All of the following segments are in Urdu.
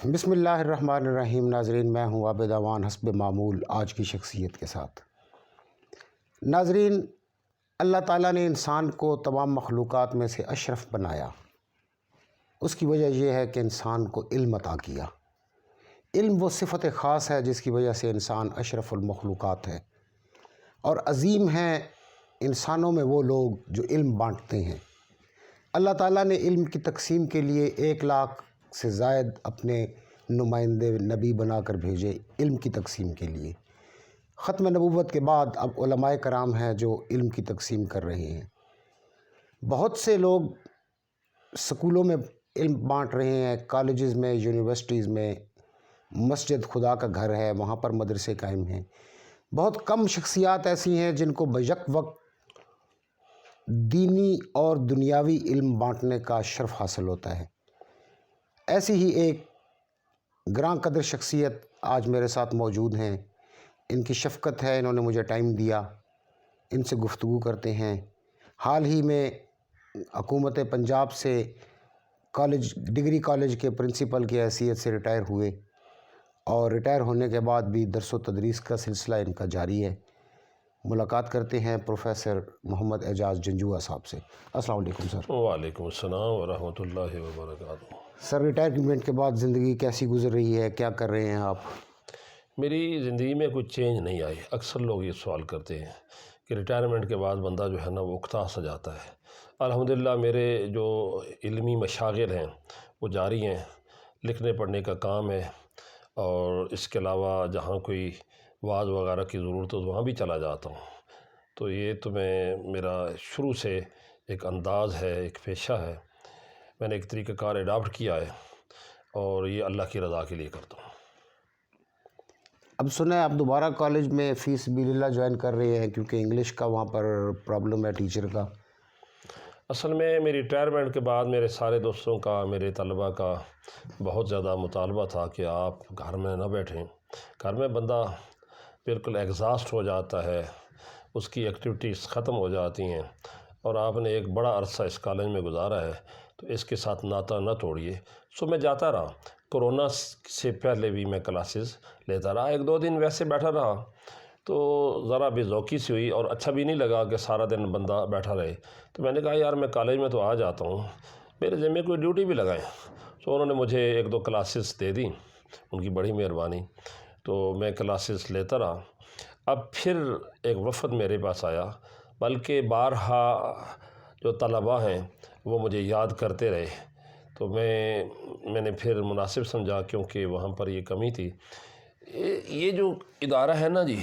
بسم اللہ الرحمن الرحیم۔ ناظرین، میں ہوں عابد امان حسب معمول آج کی شخصیت کے ساتھ۔ ناظرین، اللہ تعالیٰ نے انسان کو تمام مخلوقات میں سے اشرف بنایا۔ اس کی وجہ یہ ہے کہ انسان کو علم عطا کیا۔ علم وہ صفت خاص ہے جس کی وجہ سے انسان اشرف المخلوقات ہے، اور عظیم ہیں انسانوں میں وہ لوگ جو علم بانٹتے ہیں۔ اللہ تعالیٰ نے علم کی تقسیم کے لیے 1,00,000 سے زائد اپنے نمائندے نبی بنا کر بھیجے علم کی تقسیم کے لیے۔ ختم نبوت کے بعد اب علماء کرام ہیں جو علم کی تقسیم کر رہے ہیں۔ بہت سے لوگ سکولوں میں علم بانٹ رہے ہیں، کالجز میں، یونیورسٹیز میں، مسجد خدا کا گھر ہے وہاں پر مدرسے قائم ہیں۔ بہت کم شخصیات ایسی ہیں جن کو بیک وقت دینی اور دنیاوی علم بانٹنے کا شرف حاصل ہوتا ہے۔ ایسی ہی ایک گراں قدر شخصیت آج میرے ساتھ موجود ہیں۔ ان کی شفقت ہے، انہوں نے مجھے ٹائم دیا، ان سے گفتگو کرتے ہیں۔ حال ہی میں حکومت پنجاب سے ڈگری کالج کے پرنسپل کی حیثیت سے ریٹائر ہوئے، اور ریٹائر ہونے کے بعد بھی درس و تدریس کا سلسلہ ان کا جاری ہے۔ ملاقات کرتے ہیں پروفیسر محمد اعجاز جنجوعہ صاحب سے۔ السلام علیکم سر۔ وعلیکم السلام ورحمۃ اللہ وبرکاتہ۔ سر، ریٹائرمنٹ کے بعد زندگی کیسی گزر رہی ہے؟ کیا کر رہے ہیں آپ؟ میری زندگی میں کوئی چینج نہیں آئی۔ اکثر لوگ یہ سوال کرتے ہیں کہ ریٹائرمنٹ کے بعد بندہ جو ہے نا وہ اکتا سا جاتا ہے۔ الحمدللہ میرے جو علمی مشاغل ہیں وہ جاری ہیں، لکھنے پڑھنے کا کام ہے، اور اس کے علاوہ جہاں کوئی وعظ وغیرہ کی ضرورت ہو تو وہاں بھی چلا جاتا ہوں۔ تو یہ تو میرا شروع سے ایک انداز ہے، ایک پیشہ ہے۔ میں نے ایک طریقہ کار اڈاپٹ کیا ہے، اور یہ اللہ کی رضا کے لیے کرتا ہوں۔ اب سنا ہے آپ دوبارہ کالج میں فی سبیل اللہ جوائن کر رہے ہیں کیونکہ انگلش کا وہاں پر پرابلم ہے ٹیچر کا۔ اصل میں میری ریٹائرمنٹ کے بعد میرے سارے دوستوں کا، میرے طلباء کا بہت زیادہ مطالبہ تھا کہ آپ گھر میں نہ بیٹھیں۔ گھر میں بندہ بالکل ایگزاسٹ ہو جاتا ہے، اس کی ایکٹیویٹیز ختم ہو جاتی ہیں، اور آپ نے ایک بڑا عرصہ اس کالج میں گزارا ہے تو اس کے ساتھ ناطہ نہ توڑیے۔ سو میں جاتا رہا۔ کورونا سے پہلے بھی میں کلاسز لیتا رہا۔ 1-2 دن ویسے بیٹھا رہا تو ذرا بے ذوقی سی ہوئی، اور اچھا بھی نہیں لگا کہ سارا دن بندہ بیٹھا رہے۔ تو میں نے کہا یار میں کالج میں تو آ جاتا ہوں، میرے ذمہ کوئی ڈیوٹی بھی لگائیں۔ سو انہوں نے مجھے 1-2 کلاسز دے دیں، ان کی بڑی مہربانی۔ تو میں کلاسز لیتا رہا۔ اب پھر ایک وفد میرے پاس آیا، بلکہ بارہا جو طلباء ہیں وہ مجھے یاد کرتے رہے، تو میں نے پھر مناسب سمجھا، کیونکہ وہاں پر یہ کمی تھی۔ یہ جو ادارہ ہے نا جی،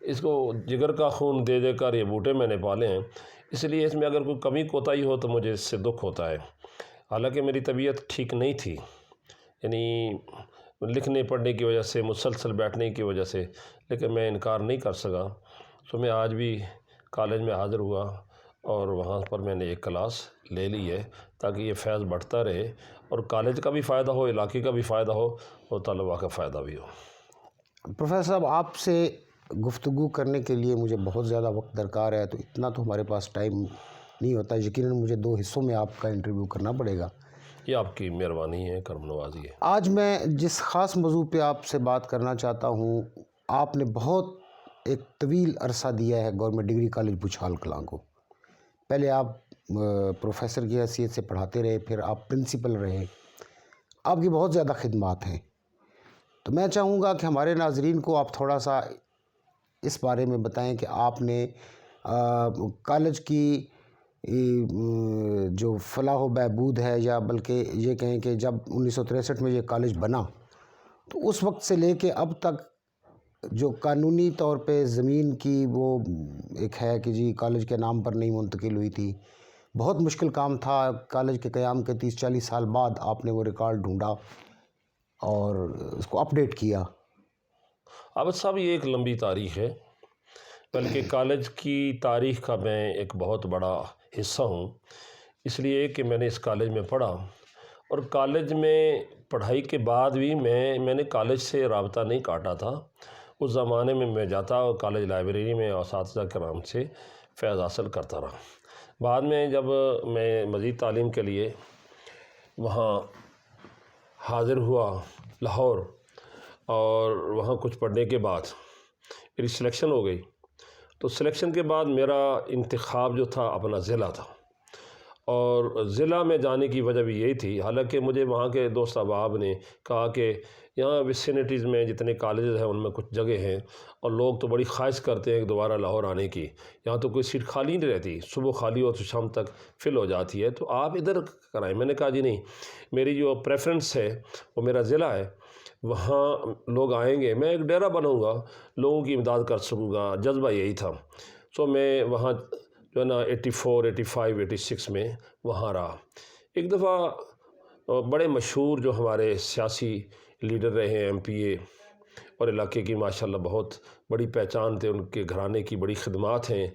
اس کو جگر کا خون دے دے کر یہ بوٹے میں نے پالے ہیں، اس لیے اس میں اگر کوئی کمی کوتاہی ہو تو مجھے اس سے دکھ ہوتا ہے۔ حالانکہ میری طبیعت ٹھیک نہیں تھی، یعنی لکھنے پڑھنے کی وجہ سے، مسلسل بیٹھنے کی وجہ سے، لیکن میں انکار نہیں کر سکا۔ تو میں آج بھی کالج میں حاضر ہوا، اور وہاں پر میں نے ایک کلاس لے لی ہے تاکہ یہ فیض بڑھتا رہے، اور کالج کا بھی فائدہ ہو، علاقے کا بھی فائدہ ہو، اور طلباء کا فائدہ بھی ہو۔ پروفیسر صاحب، آپ سے گفتگو کرنے کے لیے مجھے بہت زیادہ وقت درکار ہے، تو اتنا تو ہمارے پاس ٹائم نہیں ہوتا۔ یقیناً مجھے 2 حصوں میں آپ کا انٹرویو کرنا پڑے گا۔ یہ آپ کی مہربانی ہے، کرم نوازی ہے۔ آج میں جس خاص موضوع پہ آپ سے بات کرنا چاہتا ہوں، آپ نے بہت ایک طویل عرصہ دیا ہے گورنمنٹ ڈگری کالج بچھال کلاں کو۔ پہلے آپ پروفیسر کی حیثیت سے پڑھاتے رہے، پھر آپ پرنسپل رہے۔ آپ کی بہت زیادہ خدمات ہیں، تو میں چاہوں گا کہ ہمارے ناظرین کو آپ تھوڑا سا اس بارے میں بتائیں کہ آپ نے کالج کی جو فلاح و بہبود ہے، یا بلکہ یہ کہیں کہ جب 1963 میں یہ کالج بنا تو اس وقت سے لے کے اب تک جو قانونی طور پہ زمین کی وہ ایک ہے کہ جی کالج کے نام پر نہیں منتقل ہوئی تھی، بہت مشکل کام تھا۔ کالج کے قیام کے 30-40 سال بعد آپ نے وہ ریکارڈ ڈھونڈا اور اس کو اپڈیٹ کیا۔ عابد صاحب، یہ ایک لمبی تاریخ ہے، بلکہ کالج کی تاریخ کا میں ایک بہت بڑا حصہ ہوں، اس لیے کہ میں نے اس کالج میں پڑھا، اور کالج میں پڑھائی کے بعد بھی میں نے کالج سے رابطہ نہیں کاٹا تھا۔ اس زمانے میں میں جاتا اور کالج لائبریری میں اساتذہ کرام سے فیض حاصل کرتا رہا۔ بعد میں جب میں مزید تعلیم کے لیے وہاں حاضر ہوا لاہور، اور وہاں کچھ پڑھنے کے بعد میری سلیکشن ہو گئی۔ تو سلیکشن کے بعد میرا انتخاب جو تھا اپنا ضلع تھا، اور ضلع میں جانے کی وجہ بھی یہی تھی، حالانکہ مجھے وہاں کے دوست احباب نے کہا کہ یہاں وسینٹیز میں جتنے کالجز ہیں ان میں کچھ جگہ ہیں، اور لوگ تو بڑی خواہش کرتے ہیں کہ دوبارہ لاہور آنے کی، یہاں تو کوئی سیٹ خالی نہیں رہتی، صبح خالی ہو تو شام تک فل ہو جاتی ہے، تو آپ ادھر کرائیں۔ میں نے کہا جی نہیں، میری جو پریفرنس ہے وہ میرا ضلع ہے، وہاں لوگ آئیں گے، میں ایک ڈیرا بناؤں گا، لوگوں کی امداد کر سکوں گا، جذبہ یہی تھا۔ سو میں وہاں جو ہے نا 84، 85، 86 میں وہاں رہا۔ ایک دفعہ بڑے مشہور جو ہمارے سیاسی لیڈر رہے ہیں، ایم پی اے، اور علاقے کی ماشاءاللہ بہت بڑی پہچان تھے، ان کے گھرانے کی بڑی خدمات ہیں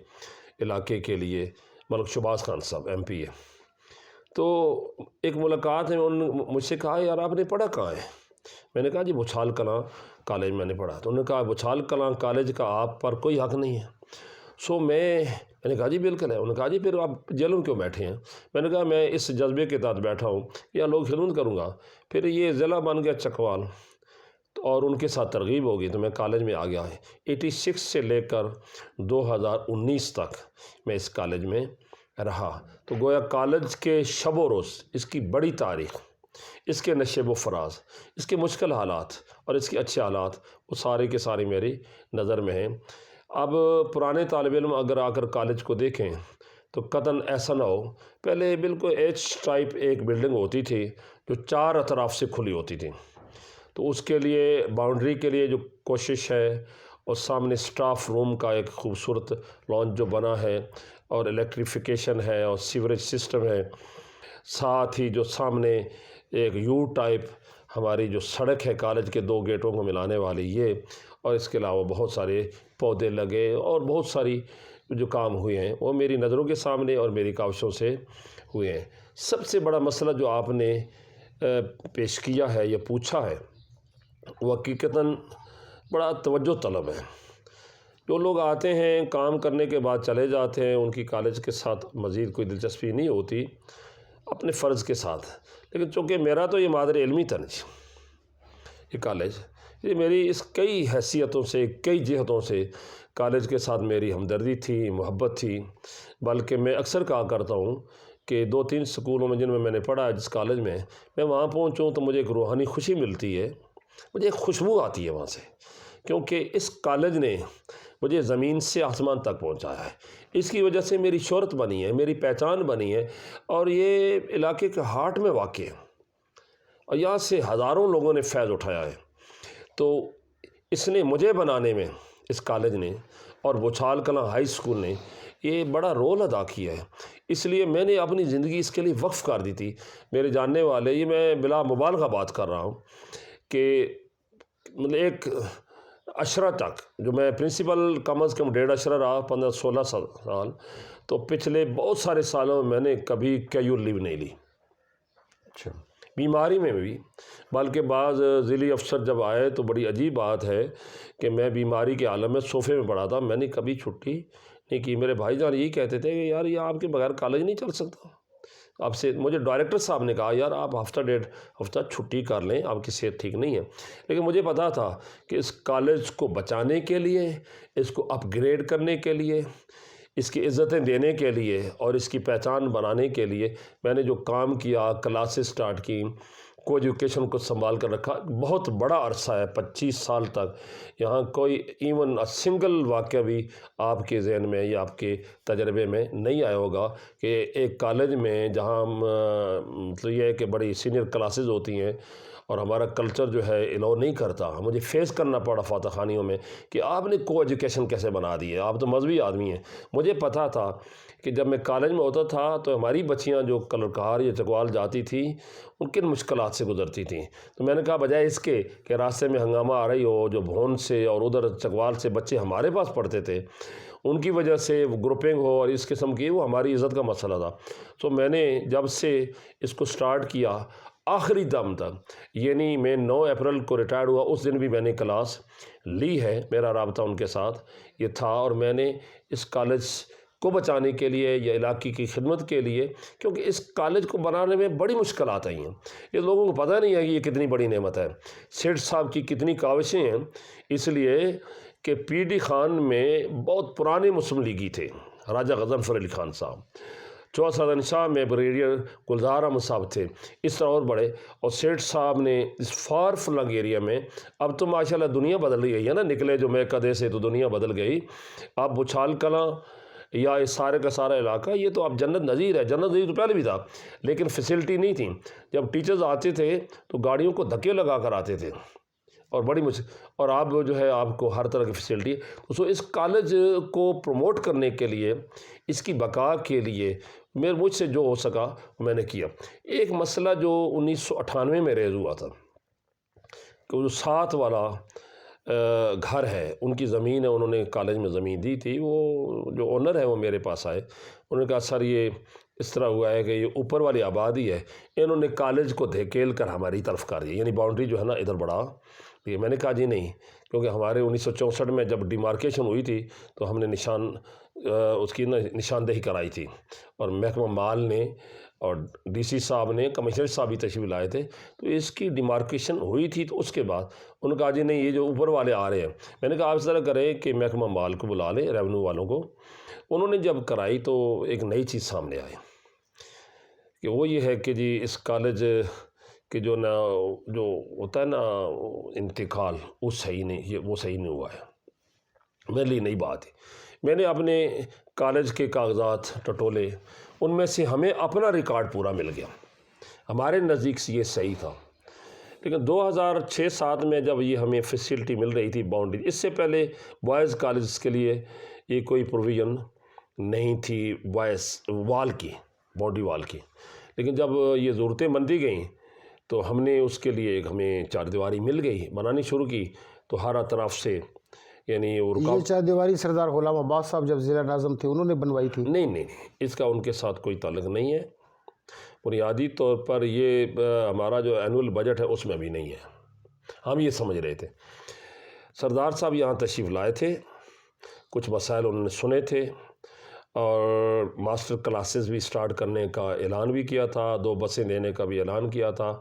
علاقے کے لیے، ملک شہباز خان صاحب ایم پی اے۔ تو ایک ملاقات میں انہوں نے مجھ سے کہا یار آپ نے پڑھا کہاں ہے؟ میں نے کہا جی بچھال کلاں کالج میں نے پڑھا۔ تو انہوں نے کہا بچھال کلاں کالج کا آپ پر کوئی حق نہیں ہے۔ سو میں نے کہا جی بالکل ہے۔ انہوں نے کہا جی پھر آپ جیل میں کیوں بیٹھے ہیں؟ میں نے کہا میں اس جذبے کے تحت بیٹھا ہوں یا لوگ خدمت کروں گا۔ پھر یہ ضلع بن گیا چکوال، اور ان کے ساتھ ترغیب ہوگی تو میں کالج میں آ گیا ہے۔ 86 سے لے کر 2019 تک میں اس کالج میں رہا۔ تو گویا کالج کے شب و روز، اس کی بڑی تاریخ، اس کے نشیب و فراز، اس کے مشکل حالات اور اس کے اچھے حالات، وہ سارے کے سارے میری نظر میں ہیں۔ اب پرانے طالب علم اگر آ کر کالج کو دیکھیں تو قطعاً ایسا نہ ہو، پہلے بالکل ایچ ٹائپ ایک بلڈنگ ہوتی تھی جو 4 اطراف سے کھلی ہوتی تھی، تو اس کے لیے باؤنڈری کے لیے جو کوشش ہے، اور سامنے سٹاف روم کا ایک خوبصورت لانچ جو بنا ہے، اور الیکٹریفیکیشن ہے اور سیوریج سسٹم ہے، ساتھ ہی جو سامنے ایک یو ٹائپ ہماری جو سڑک ہے کالج کے 2 گیٹوں کو ملانے والی یہ، اور اس کے علاوہ بہت سارے پودے لگے اور بہت ساری جو کام ہوئے ہیں وہ میری نظروں کے سامنے اور میری کاوشوں سے ہوئے ہیں۔ سب سے بڑا مسئلہ جو آپ نے پیش کیا ہے یا پوچھا ہے وہ حقیقتاً بڑا توجہ طلب ہے۔ جو لوگ آتے ہیں کام کرنے کے بعد چلے جاتے ہیں، ان کی کالج کے ساتھ مزید کوئی دلچسپی نہیں ہوتی اپنے فرض کے ساتھ، لیکن چونکہ میرا تو یہ مادر علمی تھا یہ کالج، یہ میری اس کئی حیثیتوں سے، کئی جہتوں سے کالج کے ساتھ میری ہمدردی تھی، محبت تھی۔ بلکہ میں اکثر کہا کرتا ہوں کہ 2-3 سکولوں میں جن میں نے پڑھا ہے، جس کالج میں وہاں پہنچوں تو مجھے ایک روحانی خوشی ملتی ہے، مجھے ایک خوشبو آتی ہے وہاں سے، کیونکہ اس کالج نے مجھے زمین سے آسمان تک پہنچایا ہے۔ اس کی وجہ سے میری شہرت بنی ہے، میری پہچان بنی ہے، اور یہ علاقے کے ہارٹ میں واقع ہے، اور یہاں سے ہزاروں لوگوں نے فیض اٹھایا ہے۔ تو اس نے مجھے بنانے میں، اس کالج نے اور بچھال کلاں ہائی اسکول نے یہ بڑا رول ادا کیا ہے، اس لیے میں نے اپنی زندگی اس کے لیے وقف کر دی تھی۔ میرے جاننے والے، یہ میں بلا مبالغہ بات کر رہا ہوں کہ مطلب ایک عشرہ تک جو میں پرنسپل کم از کم 1.5 عشرہ رہا، 15-16 سال، تو پچھلے بہت سارے سالوں میں میں نے کبھی کیجول لیو نہیں لی، اچھا، بیماری میں بھی۔ بلکہ بعض ضلعی افسر جب آئے تو بڑی عجیب بات ہے کہ میں بیماری کے عالم میں صوفے میں پڑا تھا، میں نے کبھی چھٹی نہیں کی۔ میرے بھائی جان یہی کہتے تھے کہ یار یہ آپ کے بغیر کالج نہیں چل سکتا۔ آپ سے مجھے ڈائریکٹر صاحب نے کہا یار آپ ہفتہ 1.5 ہفتہ چھٹی کر لیں، آپ کی صحت ٹھیک نہیں ہے، لیکن مجھے پتا تھا کہ اس کالج کو بچانے کے لیے، اس کو اپ گریڈ کرنے کے لیے، اس کی عزتیں دینے کے لیے اور اس کی پہچان بنانے کے لیے میں نے جو کام کیا، کلاسز سٹارٹ کی، کو ایجوکیشن کو سنبھال کر رکھا، بہت بڑا عرصہ ہے، 25 سال تک یہاں کوئی ایون سنگل واقعہ بھی آپ کے ذہن میں یا آپ کے تجربے میں نہیں آیا ہوگا کہ ایک کالج میں جہاں مطلب یہ ہے کہ بڑی سینئر کلاسز ہوتی ہیں اور ہمارا کلچر جو ہے الاؤ نہیں کرتا، مجھے فیس کرنا پڑا فاتح خانیوں میں کہ آپ نے کو ایجوکیشن کیسے بنا دی ہے، آپ تو مذہبی آدمی ہیں۔ مجھے پتا تھا کہ جب میں کالج میں ہوتا تھا تو ہماری بچیاں جو کلرکہار یا چکوال جاتی تھیں ان کن مشکلات سے گزرتی تھیں، تو میں نے کہا بجائے اس کے کہ راستے میں ہنگامہ آ رہی ہو، جو بھون سے اور ادھر چکوال سے بچے ہمارے پاس پڑھتے تھے ان کی وجہ سے گروپنگ ہو اور اس قسم کی، وہ ہماری عزت کا مسئلہ تھا۔ تو میں نے جب سے اس کو سٹارٹ کیا آخری دم تک، یعنی میں 9 اپریل کو ریٹائرڈ ہوا، اس دن بھی میں نے کلاس لی ہے، میرا رابطہ ان کے ساتھ یہ تھا، اور میں نے اس کالج کو بچانے کے لیے یا علاقے کی خدمت کے لیے، کیونکہ اس کالج کو بنانے میں بڑی مشکلات آئی ہیں۔ یہ لوگوں کو پتہ نہیں ہے کہ یہ کتنی بڑی نعمت ہے، سیٹھ صاحب کی کتنی کاوشیں ہیں، اس لیے کہ پی ڈی خان میں بہت پرانے مسلم لیگی تھے، راجہ غضنفر علی خان صاحب، چوسا شاہ میں بریگیڈیئر گلزار احمد صاحب تھے، اس طرح اور بڑے، اور سیٹھ صاحب نے اس فار فلنگ ایریا میں، اب تو ماشاءاللہ دنیا بدل گئی ہے نا، نکلے جو میں کدے سے تو دنیا بدل گئی، اب بچھال کلاں یا اس سارے کا سارا علاقہ یہ تو اب جنت نظیر ہے، جنت نظیر تو پہلے بھی تھا، لیکن فیسلٹی نہیں تھی، جب ٹیچرز آتے تھے تو گاڑیوں کو دھکے لگا کر آتے تھے، اور بڑی اور آپ جو ہے آپ کو ہر طرح کی فیسلٹی، تو اس کالج کو پروموٹ کرنے کے لیے، اس کی بقا کے لیے مجھ سے جو ہو سکا میں نے کیا۔ ایک مسئلہ جو 1998 میں ریز ہوا تھا کہ جو 7 والا گھر ہے، ان کی زمین ہے، انہوں نے کالج میں زمین دی تھی، وہ جو اونر ہے وہ میرے پاس آئے، انہوں نے کہا سر یہ اس طرح ہوا ہے کہ یہ اوپر والی آبادی ہے، انہوں نے کالج کو دھکیل کر ہماری طرف کر دیا، یعنی باؤنڈری جو ہے نا ادھر بڑھا۔ میں نے کہا جی نہیں، کیونکہ ہمارے 1964 میں جب ڈیمارکیشن ہوئی تھی تو ہم نے اس کی نشاندہی کرائی تھی، اور محکمہ مال نے اور ڈی سی صاحب نے، کمشنر صاحب بھی تشریف لائے تھے، تو اس کی ڈیمارکیشن ہوئی تھی، تو اس کے بعد انہوں نے کہا جی نہیں یہ جو اوپر والے آ رہے ہیں، میں نے کہا آپ اس طرح کریں کہ محکمہ مال کو بلا لیں، ریونیو والوں کو، انہوں نے جب کرائی تو ایک نئی چیز سامنے آئی کہ وہ یہ ہے کہ جی اس کالج کہ جو ہوتا ہے نا انتقال، وہ صحیح نہیں ہوا ہے، میرے لیے نئی بات ہے۔ میں نے اپنے کالج کے کاغذات ٹٹولے، ان میں سے ہمیں اپنا ریکارڈ پورا مل گیا، ہمارے نزدیک سے یہ صحیح تھا، لیکن 2006-07 میں جب یہ ہمیں فیسلٹی مل رہی تھی باؤنڈری، اس سے پہلے بوائز کالجز کے لیے یہ کوئی پروویژن نہیں تھی بوائز وال کی، باؤنڈری وال کی، لیکن جب یہ ضرورتیں بنتی گئیں تو ہم نے اس کے لیے ہمیں چار دیواری مل گئی، بنانی شروع کی، تو ہر طرف سے یعنی یہ چار دیواری سردار غلام عباس صاحب جب ضلع ناظم تھے انہوں نے بنوائی تھی؟ نہیں، اس کا ان کے ساتھ کوئی تعلق نہیں ہے، بنیادی طور پر یہ ہمارا جو اینول بجٹ ہے اس میں بھی نہیں ہے، ہم یہ سمجھ رہے تھے۔ سردار صاحب یہاں تشریف لائے تھے، کچھ مسائل انہوں نے سنے تھے، اور ماسٹر کلاسز بھی سٹارٹ کرنے کا اعلان بھی کیا تھا، 2 بسیں دینے کا بھی اعلان کیا تھا،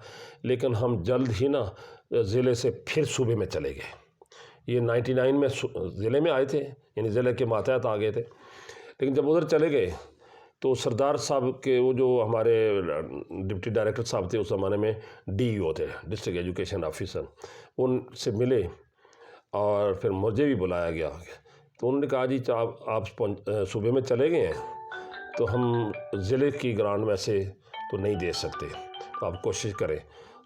لیکن ہم جلد ہی نا ضلع سے پھر صوبے میں چلے گئے۔ یہ 99 میں ضلع میں آئے تھے، یعنی ضلع کے ماتحت آ گئے تھے، لیکن جب ادھر چلے گئے تو سردار صاحب کے وہ جو ہمارے ڈپٹی ڈائریکٹر صاحب تھے اس زمانے میں، ڈی ای او تھے، ڈسٹرکٹ ایجوکیشن آفیسر، ان سے ملے اور پھر مجھے بھی بلایا گیا، تو انہوں نے کہا جی آپ صوبے میں چلے گئے ہیں تو ہم ضلع کی گرانٹ میں سے تو نہیں دے سکتے، تو آپ کوشش کریں۔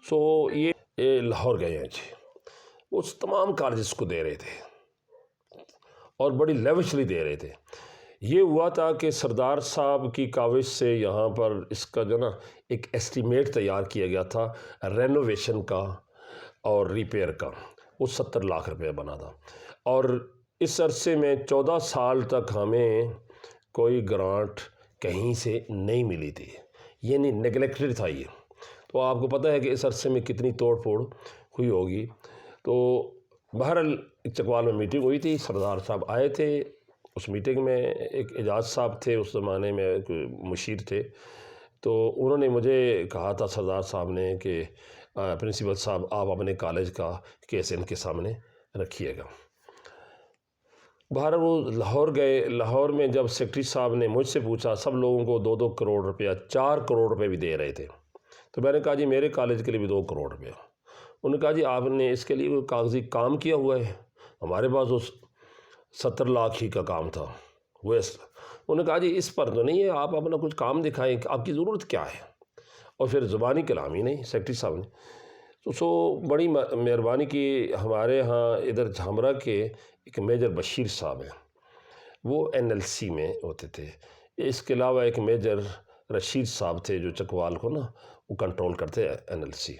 سو یہ لاہور گئے ہیں جی، اس تمام کالجز کو دے رہے تھے اور بڑی لیوشلی دے رہے تھے۔ یہ ہوا تھا کہ سردار صاحب کی کاوش سے یہاں پر اس کا جو نا ایک ایسٹیمیٹ تیار کیا گیا تھا رینوویشن کا اور ریپیئر کا، وہ 70 لاکھ روپے بنا تھا، اور اس عرصے میں 14 سال تک ہمیں کوئی گرانٹ کہیں سے نہیں ملی تھی، یعنی نیگلیکٹڈ تھا یہ۔ تو آپ کو پتہ ہے کہ اس عرصے میں کتنی توڑ پھوڑ ہوئی ہوگی۔ تو بہرحال چکوال میں میٹنگ ہوئی تھی، سردار صاحب آئے تھے، اس میٹنگ میں ایک اعجاز صاحب تھے، اس زمانے میں مشیر تھے، تو انہوں نے مجھے کہا تھا سردار صاحب نے کہ پرنسپل صاحب آپ اپنے کالج کا کیس ان کے سامنے رکھیے گا۔ بہرحال وہ لاہور گئے، لاہور میں جب سیکرٹری صاحب نے مجھ سے پوچھا، سب لوگوں کو 2-2 کروڑ روپیہ، 4 کروڑ روپے بھی دے رہے تھے، تو میں نے کہا جی میرے کالج کے لیے بھی 2 کروڑ روپیہ۔ انہوں نے کہا جی آپ نے اس کے لیے کوئی کاغذی کام کیا ہوا ہے؟ ہمارے پاس اس 70 لاکھ ہی کا کام تھا وہ۔ انہوں نے کہا جی اس پر تو نہیں ہے، آپ اپنا کچھ کام دکھائیں کہ آپ کی ضرورت کیا ہے، اور پھر زبانی کلام ہی نہیں سیکرٹری صاحب نے۔ تو بڑی مہربانی کی، ہمارے ہاں ادھر جھامرا کے ایک میجر بشیر صاحب ہیں، وہ NLC میں ہوتے تھے، اس کے علاوہ ایک میجر رشید صاحب تھے جو چکوال کو نا وہ کنٹرول کرتے ہیں NLC،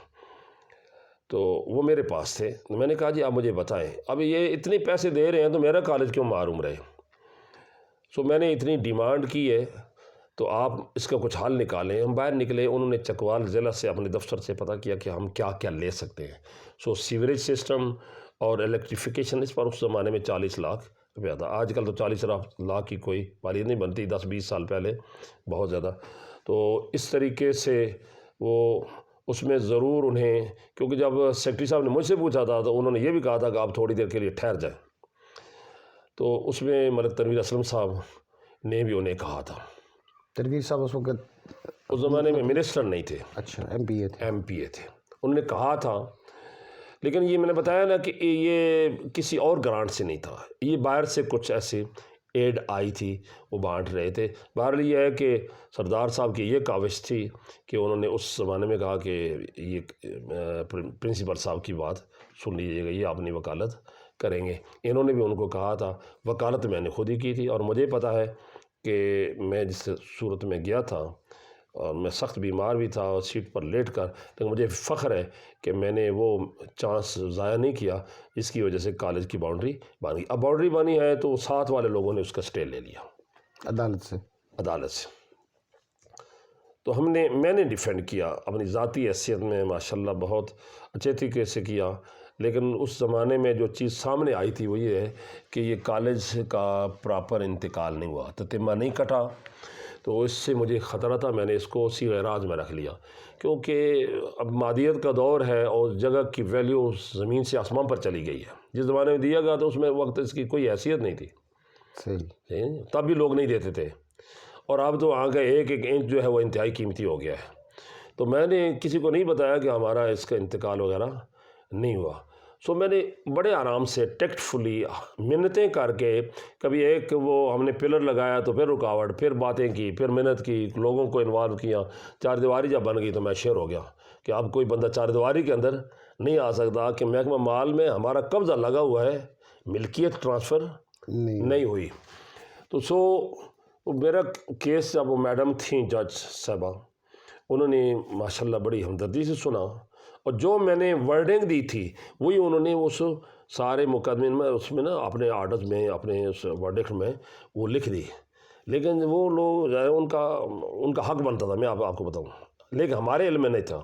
تو وہ میرے پاس تھے۔ میں نے کہا جی آپ مجھے بتائیں، اب یہ اتنے پیسے دے رہے ہیں تو میرا کالج کیوں محروم رہے؟ میں نے اتنی ڈیمانڈ کی ہے تو آپ اس کا کچھ حل نکالیں۔ ہم باہر نکلے، انہوں نے چکوال ضلع سے اپنے دفتر سے پتہ کیا کہ ہم کیا کیا لے سکتے ہیں۔ سیوریج سسٹم اور الیکٹریفیکیشن، اس پر اس زمانے میں 40 لاکھ روپیہ تھا. آج کل تو 40 لاکھ کی کوئی پالیسی نہیں بنتی، 10-20 سال پہلے بہت زیادہ. تو اس طریقے سے وہ اس میں ضرور انہیں، کیونکہ جب سیکرٹری صاحب نے مجھ سے پوچھا تھا تو انہوں نے یہ بھی کہا تھا کہ آپ تھوڑی دیر کے لیے ٹھہر جائیں. تو اس میں ملک تنویر اسلم صاحب نے بھی انہیں کہا تھا. تنویر صاحب اس وقت اس زمانے میں منسٹر نہیں تھے، اچھا ایم پی اے تھے. انہوں نے کہا تھا، لیکن یہ میں نے بتایا نا کہ یہ کسی اور گرانٹ سے نہیں تھا، یہ باہر سے کچھ ایسے ایڈ آئی تھی، وہ بانٹ رہے تھے. بہرحال یہ ہے کہ سردار صاحب کی یہ کاوش تھی کہ انہوں نے اس زمانے میں کہا کہ یہ پرنسپل صاحب کی بات سن لیجیے گا، یہ اپنی وکالت کریں گے. انہوں نے بھی ان کو کہا تھا. وکالت میں نے خود ہی کی تھی، اور مجھے پتہ ہے کہ میں جس صورت میں گیا تھا اور میں سخت بیمار بھی تھا اور سیٹ پر لیٹ کر، لیکن مجھے فخر ہے کہ میں نے وہ چانس ضائع نہیں کیا، جس کی وجہ سے کالج کی باؤنڈری بن گئی. اب باؤنڈری بنی ہے تو ساتھ والے لوگوں نے اس کا اسٹے لے لیا عدالت سے. تو میں نے ڈیفینڈ کیا اپنی ذاتی حیثیت میں، ماشاءاللہ بہت اچھے طریقے سے کیا. لیکن اس زمانے میں جو چیز سامنے آئی تھی وہ یہ ہے کہ یہ کالج کا پراپر انتقال نہیں ہوا، تتمہ نہیں کٹا. تو اس سے مجھے خطرہ تھا، میں نے اس کو اسی غراض میں رکھ لیا، کیونکہ اب مادیت کا دور ہے اور جگہ کی ویلیو زمین سے آسمان پر چلی گئی ہے. جس زمانے میں دیا گیا تو اس میں وقت اس کی کوئی حیثیت نہیں تھی، صحیح، تب بھی لوگ نہیں دیتے تھے. اور اب تو آگے ایک انچ جو ہے وہ انتہائی قیمتی ہو گیا ہے. تو میں نے کسی کو نہیں بتایا کہ ہمارا اس کا انتقال وغیرہ نہیں ہوا. سو میں نے بڑے آرام سے ٹیکٹ فلی منتیں کر کے، کبھی ایک وہ ہم نے پلر لگایا تو پھر رکاوٹ، پھر باتیں کی، پھر منت کی، لوگوں کو انوالو کیا. چار دیواری جب بن گئی تو میں شیر ہو گیا کہ اب کوئی بندہ چار دیواری کے اندر نہیں آ سکتا، کہ محکمہ مال میں ہمارا قبضہ لگا ہوا ہے، ملکیت ٹرانسفر نہیں ہوئی. تو میرا کیس جب وہ میڈم تھیں جج صاحبہ، انہوں نے ماشاءاللہ بڑی ہمدردی سے سنا، اور جو میں نے ورڈنگ دی تھی وہی انہوں نے اس سارے مقدمے میں، اس میں نا اپنے آرڈرز میں، اپنے اس ورڈکٹ میں وہ لکھ دی. لیکن وہ لوگ ان کا حق بنتا تھا، میں آپ کو بتاؤں، لیکن ہمارے علم میں نہیں تھا.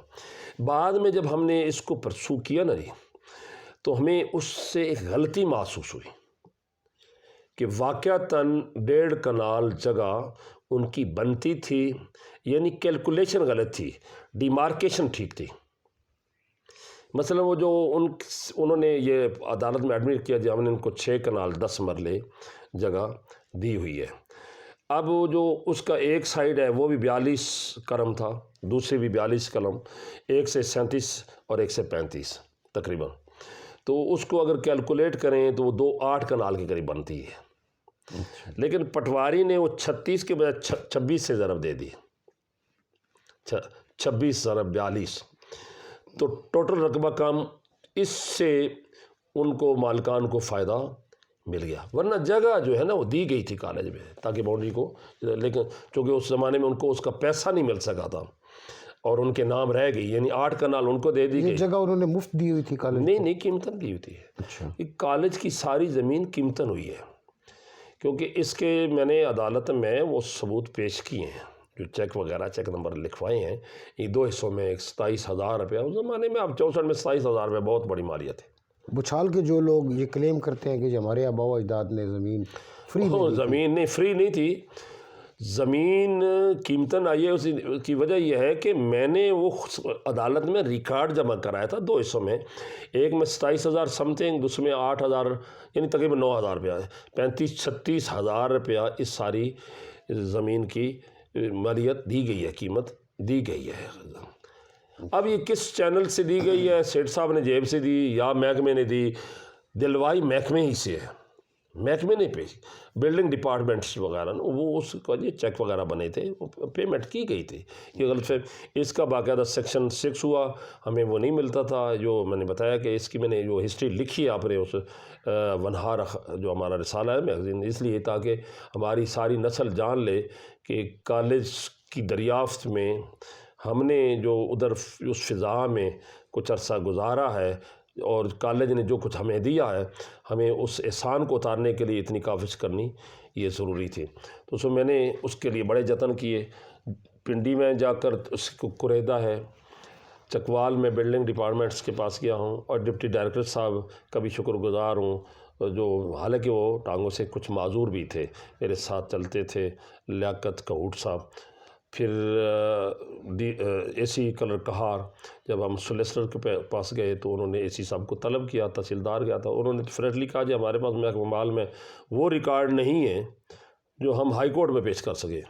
بعد میں جب ہم نے اس کو پرسو کیا نا جی، تو ہمیں اس سے ایک غلطی محسوس ہوئی کہ واقعتاً 1.5 کنال جگہ ان کی بنتی تھی، یعنی کیلکولیشن غلط تھی، ڈیمارکیشن ٹھیک تھی. مثلا وہ جو انہوں نے یہ عدالت میں ایڈمٹ کیا جب ہم نے ان کو 6 کنال 10 مرلے جگہ دی ہوئی ہے. اب وہ جو اس کا ایک سائڈ ہے وہ بھی 42 کرم تھا، دوسری بھی 42 کرم، ایک سے 37 اور ایک سے 35 تقریباً. تو اس کو اگر کیلکولیٹ کریں تو وہ 8 کنال کے قریب بنتی ہے. لیکن پٹواری نے وہ 36 کے بجائے 26 سے ضرب دے دی، 26 ضرب 42، تو ٹوٹل رقبہ کم. اس سے ان کو مالکان کو فائدہ مل گیا، ورنہ جگہ جو ہے نا وہ دی گئی تھی کالج میں تاکہ باؤنڈری کو، لیکن چونکہ اس زمانے میں ان کو اس کا پیسہ نہیں مل سکا تھا اور ان کے نام رہ گئی، یعنی 8 کنال ان کو دے دی گئی. جگہ انہوں نے مفت دی ہوئی تھی کالج؟ نہیں، قیمتاً دی ہوئی تھی. اچھا، کالج کی ساری زمین قیمتاً ہوئی ہے، کیونکہ اس کے میں نے عدالت میں وہ ثبوت پیش کیے ہیں، جو چیک وغیرہ، چیک نمبر لکھوائے ہیں. یہ 2 حصوں میں 27,000 روپیہ اس زمانے میں، اب 64 میں 27,000 روپیہ بہت بڑی مالیت ہے. بچھال کے جو لوگ یہ کلیم کرتے ہیں کہ ہمارے آباء و اجداد نے زمین فری زمین نہیں، فری نہیں تھی زمین، قیمتاً آئی ہے. اس کی وجہ یہ ہے کہ میں نے وہ عدالت میں ریکارڈ جمع کرایا تھا 2 حصوں میں، ایک میں 27,000 سم تھنگ، دوسرے میں 8,000، یعنی تقریباً 9,000 روپیہ ہے. 35-36,000 روپیہ اس ساری زمین کی مالیت دی گئی ہے، قیمت دی گئی ہے. اب یہ کس چینل سے دی گئی ہے؟ سیٹھ صاحب نے جیب سے دی یا محکمے نے دی؟ دلوائی محکمے ہی سے ہے، محکمے نے بلڈنگ ڈپارٹمنٹس وغیرہ وہ اس کا یہ چیک وغیرہ بنے تھے، پیمنٹ کی گئی تھی. یہ غلط فہم، اس کا باقاعدہ سیکشن 6 ہوا، ہمیں وہ نہیں ملتا تھا. جو میں نے بتایا کہ اس کی میں نے جو ہسٹری لکھی ہے آپ نے اس ونہار جو ہمارا رسالہ ہے میگزین، اس لیے تاکہ ہماری ساری نسل جان لے کہ کالج کی دریافت میں ہم نے جو ادھر اس فضا میں کچھ عرصہ گزارا ہے اور کالج نے جو کچھ ہمیں دیا ہے، ہمیں اس احسان کو اتارنے کے لیے اتنی کاوش کرنی یہ ضروری تھی. تو میں نے اس کے لیے بڑے جتن کیے. پنڈی میں جا کر اس کو قریدہ ہے، چکوال میں بلڈنگ ڈپارٹمنٹس کے پاس گیا ہوں اور ڈپٹی ڈائریکٹر صاحب کا بھی شکر گزار ہوں. جو حالانکہ وہ ٹانگوں سے کچھ معذور بھی تھے، میرے ساتھ چلتے تھے، لیاقت کہوٹ صاحب، پھر اے سی کلر کہار، جب ہم سولیسٹر کے پاس گئے تو انہوں نے اے سی صاحب کو طلب کیا، تحصیلدار گیا تھا، انہوں نے فریٹلی کہا جی ہمارے پاس محکمہ مال میں وہ ریکارڈ نہیں ہے جو ہم ہائی کورٹ میں پیش کر سکیں،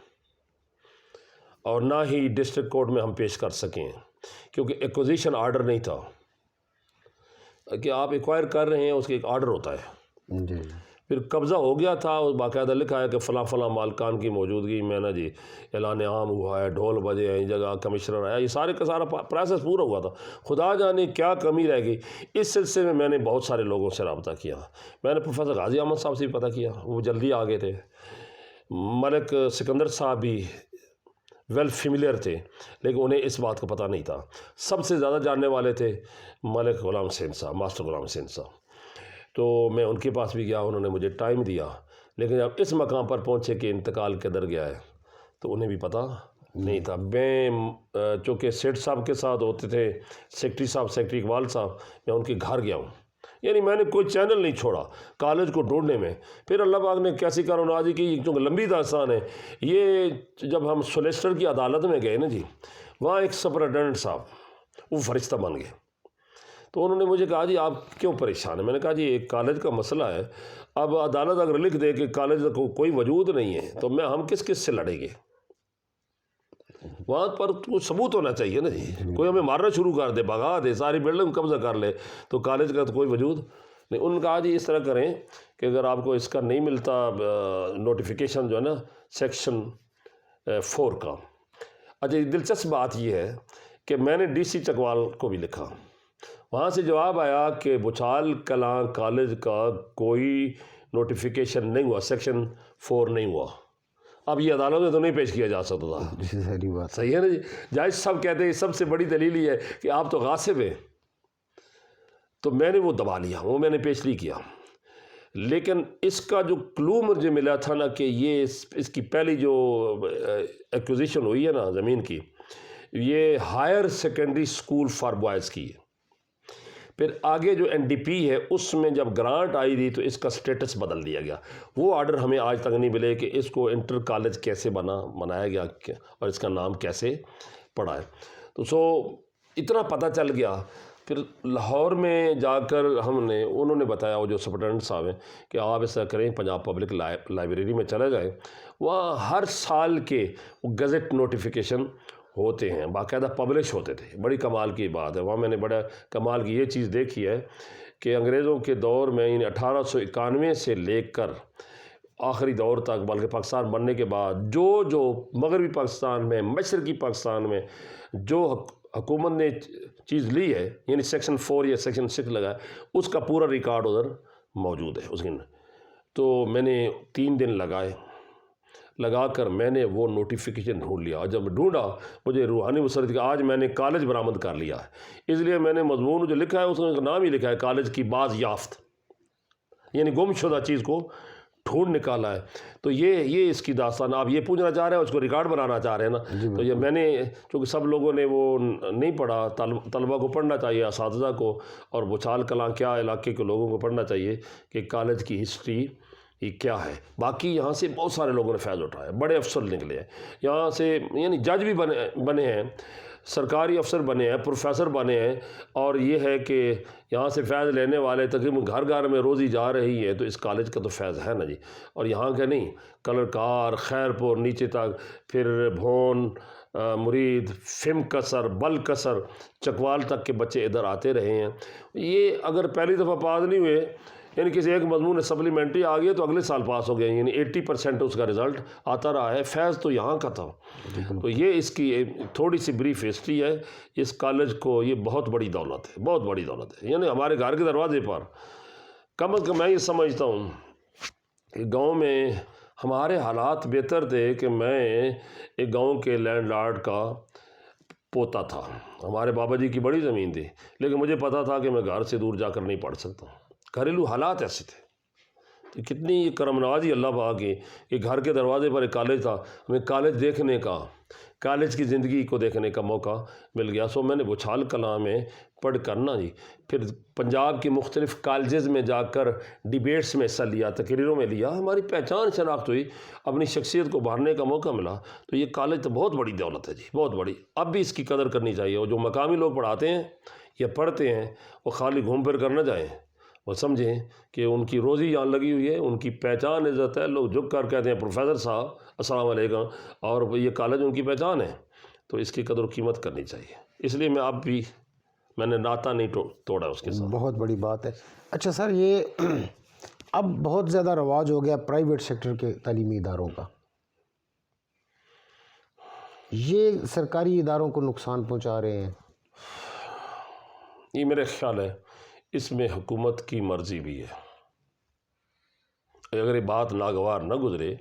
اور نہ ہی ڈسٹرکٹ کورٹ میں ہم پیش کر سکیں، کیونکہ ایکوزیشن آرڈر نہیں تھا کہ آپ ایکوائر کر رہے ہیں، اس کے ایک آرڈر ہوتا ہے۔ جی پھر قبضہ ہو گیا تھا، اور باقاعدہ لکھا ہے کہ فلاں فلاں مالکان کی موجودگی میں نا جی اعلان عام ہوا ہے، ڈھول بجے ہیں، جگہ کمشنر آیا، یہ سارے کا سارا پروسیس پورا ہوا تھا۔ خدا جانے کیا کمی رہ گئی۔ اس سلسلے میں نے بہت سارے لوگوں سے رابطہ کیا، میں نے پروفیسر غازی احمد صاحب سے بھی پتہ کیا، وہ جلدی آ گئے تھے، ملک سکندر صاحب بھی ویل فیملیئر تھے، لیکن انہیں اس بات کا پتہ نہیں تھا۔ سب سے زیادہ جاننے والے تھے ملک غلام حسین صاحب، ماسٹر غلام حسین صاحب، تو میں ان کے پاس بھی گیا، انہوں نے مجھے ٹائم دیا، لیکن جب اس مقام پر پہنچے کہ انتقال کدھر گیا ہے تو انہیں بھی پتہ نہیں تھا۔ میں چونکہ سیٹھ صاحب کے ساتھ ہوتے تھے، سیکٹری صاحب، سیکٹری اقبال صاحب، میں ان کے گھر گیا ہوں، یعنی میں نے کوئی چینل نہیں چھوڑا کالج کو ڈھونڈنے میں۔ پھر اللہ پاک نے کیسی کارونازی کی، چونکہ لمبی داستان ہے یہ، جب ہم سولیسٹر کی عدالت میں گئے نا جی، وہاں ایک سپرنٹینڈنٹ صاحب وہ فرشتہ بن گئے، تو انہوں نے مجھے کہا جی آپ کیوں پریشان ہیں؟ میں نے کہا جی ایک کالج کا مسئلہ ہے، اب عدالت اگر لکھ دے کہ کالج کا کوئی وجود نہیں ہے تو ہم کس کس سے لڑیں گے؟ وہاں پر کچھ ثبوت ہونا چاہیے نا جی، کوئی ہمیں مارنا شروع کر دے، بھگا دے، ساری بلڈنگ قبضہ کر لے تو کالج کا تو کوئی وجود نہیں۔ انہوں نے کہا جی اس طرح کریں کہ اگر آپ کو اس کا نہیں ملتا نوٹیفیکیشن جو ہے نا سیکشن 4 کا۔ اچھا دلچسپ بات یہ ہے کہ میں نے ڈی سی چکوال کو بھی لکھا، وہاں سے جواب آیا کہ بچال کلاں کالج کا کوئی نوٹیفیکیشن نہیں ہوا، سیکشن 4 نہیں ہوا۔ اب یہ عدالت میں تو نہیں پیش کیا جا سکتا تھا، صحیح بات، صحیح ہے نا جی۔ جج صاحب کہتے ہیں سب سے بڑی دلیل یہ ہے کہ آپ تو غاصب ہیں، تو میں نے وہ دبا لیا، وہ میں نے پیش نہیں کیا۔ لیکن اس کا جو کلو مجھے ملا تھا نا کہ یہ اس کی پہلی جو ایکوزیشن ہوئی ہے نا زمین کی، یہ higher secondary school for boys کی ہے۔ پھر آگے جو این ڈی پی ہے اس میں جب گرانٹ آئی تھی تو اس کا سٹیٹس بدل دیا گیا، وہ آرڈر ہمیں آج تک نہیں ملے کہ اس کو انٹر کالج کیسے بنایا گیا اور اس کا نام کیسے پڑا ہے۔ تو اتنا پتہ چل گیا۔ پھر لاہور میں جا کر انہوں نے بتایا، وہ جو سپرنٹینڈنٹ صاحب ہیں، کہ آپ ایسا کریں پنجاب پبلک لائبریری میں چلے جائیں، وہاں ہر سال کے گزٹ نوٹیفیکیشن ہوتے ہیں، باقاعدہ پبلش ہوتے تھے۔ بڑی کمال کی بات ہے، وہاں میں نے بڑا کمال کی یہ چیز دیکھی ہے کہ انگریزوں کے دور میں، یعنی 1891 سے لے کر آخری دور تک، بلکہ پاکستان بننے کے بعد جو مغربی پاکستان میں، مشرقی پاکستان میں جو حکومت نے چیز لی ہے، یعنی سیکشن 4 یا سیکشن 6 لگا ہے، اس کا پورا ریکارڈ ادھر موجود ہے اس کی۔ تو میں نے 3 دن لگا کر میں نے وہ نوٹیفیکیشن ڈھونڈ لیا، اور جب ڈھونڈا مجھے روحانی مسرت کہ آج میں نے کالج برآمد کر لیا ہے۔ اس لیے میں نے مضمون جو لکھا ہے اس کا نام ہی لکھا ہے کالج کی باز یافت، یعنی گم شدہ چیز کو ڈھونڈ نکالا ہے۔ تو یہ اس کی داستان، آپ یہ پوچھنا چاہ رہے ہیں، اس کو ریکارڈ بنانا چاہ رہے ہیں نا، تو یہ میں نے، چونکہ سب لوگوں نے وہ نہیں پڑھا، طلبہ کو پڑھنا چاہیے، اساتذہ کو، اور بچال کلاں کیا علاقے کے لوگوں کو پڑھنا چاہیے کہ کالج کی ہسٹری یہ کیا ہے۔ باقی یہاں سے بہت سارے لوگوں نے فیض اٹھایا، بڑے افسر نکلے ہیں یہاں سے، یعنی جج بھی بنے ہیں، سرکاری افسر بنے ہیں، پروفیسر بنے ہیں، اور یہ ہے کہ یہاں سے فیض لینے والے تقریباً گھر گھر میں روزی جا رہی ہے، تو اس کالج کا تو فیض ہے نا جی۔ اور یہاں کا نہیں، کلر کار، خیر پور نیچے تک، پھر بھون، مرید، فم کسر، بل کسر، چکوال تک کے بچے ادھر آتے رہے ہیں۔ یہ اگر پہلی دفعہ پاس نہیں ہوئے، یعنی کسی ایک مضمون سپلیمنٹری آ گیا تو اگلے سال پاس ہو گئے، یعنی 80% اس کا رزلٹ آتا رہا ہے۔ فیض تو یہاں کا تھا۔ تو یہ اس کی تھوڑی سی بریف ہسٹری ہے۔ اس کالج کو یہ بہت بڑی دولت ہے، بہت بڑی دولت ہے، یعنی ہمارے گھر کے دروازے پر کم از کم میں یہ سمجھتا ہوں کہ گاؤں میں ہمارے حالات بہتر تھے کہ میں ایک گاؤں کے لینڈ لارڈ کا پوتا تھا، ہمارے بابا جی کی بڑی زمین تھی، لیکن مجھے پتا تھا کہ میں گھر سے دور جا کر نہیں پڑھ سکتا، گھریلو حالات ایسے تھے۔ تو کتنی کرم نوازی اللہ پاک کی کہ گھر کے دروازے پر ایک کالج تھا، ہمیں کالج دیکھنے کا، کالج کی زندگی کو دیکھنے کا موقع مل گیا۔ سو میں نے بچھال کلاں میں پڑھ کر نا جی پھر پنجاب کے مختلف کالجز میں جا کر ڈیبیٹس میں حصہ لیا، تقریروں میں لیا، ہماری پہچان شناخت ہوئی، اپنی شخصیت کو ابھارنے کا موقع ملا. تو یہ کالج تو بہت بڑی دولت ہے جی، بہت بڑی. اب بھی اس کی قدر کرنی چاہیے. اور جو مقامی لوگ پڑھاتے ہیں یا پڑھتے ہیں وہ خالی گھوم پھر کر نہ جائیں، وہ سمجھیں کہ ان کی روزی یہاں لگی ہوئی ہے، ان کی پہچان عزت ہے. لوگ جھک کر کہتے ہیں پروفیسر صاحب السلام علیکم، اور یہ کالج ان کی پہچان ہے. تو اس کی قدر و قیمت کرنی چاہیے. اس لیے میں نے ناطہ نہیں توڑا اس کے ساتھ. بہت بڑی بات ہے. اچھا سر، یہ اب بہت زیادہ رواج ہو گیا پرائیویٹ سیکٹر کے تعلیمی اداروں کا، یہ سرکاری اداروں کو نقصان پہنچا رہے ہیں. یہ میرا خیال ہے اس میں حکومت کی مرضی بھی ہے. اگر یہ بات ناگوار نہ گزرے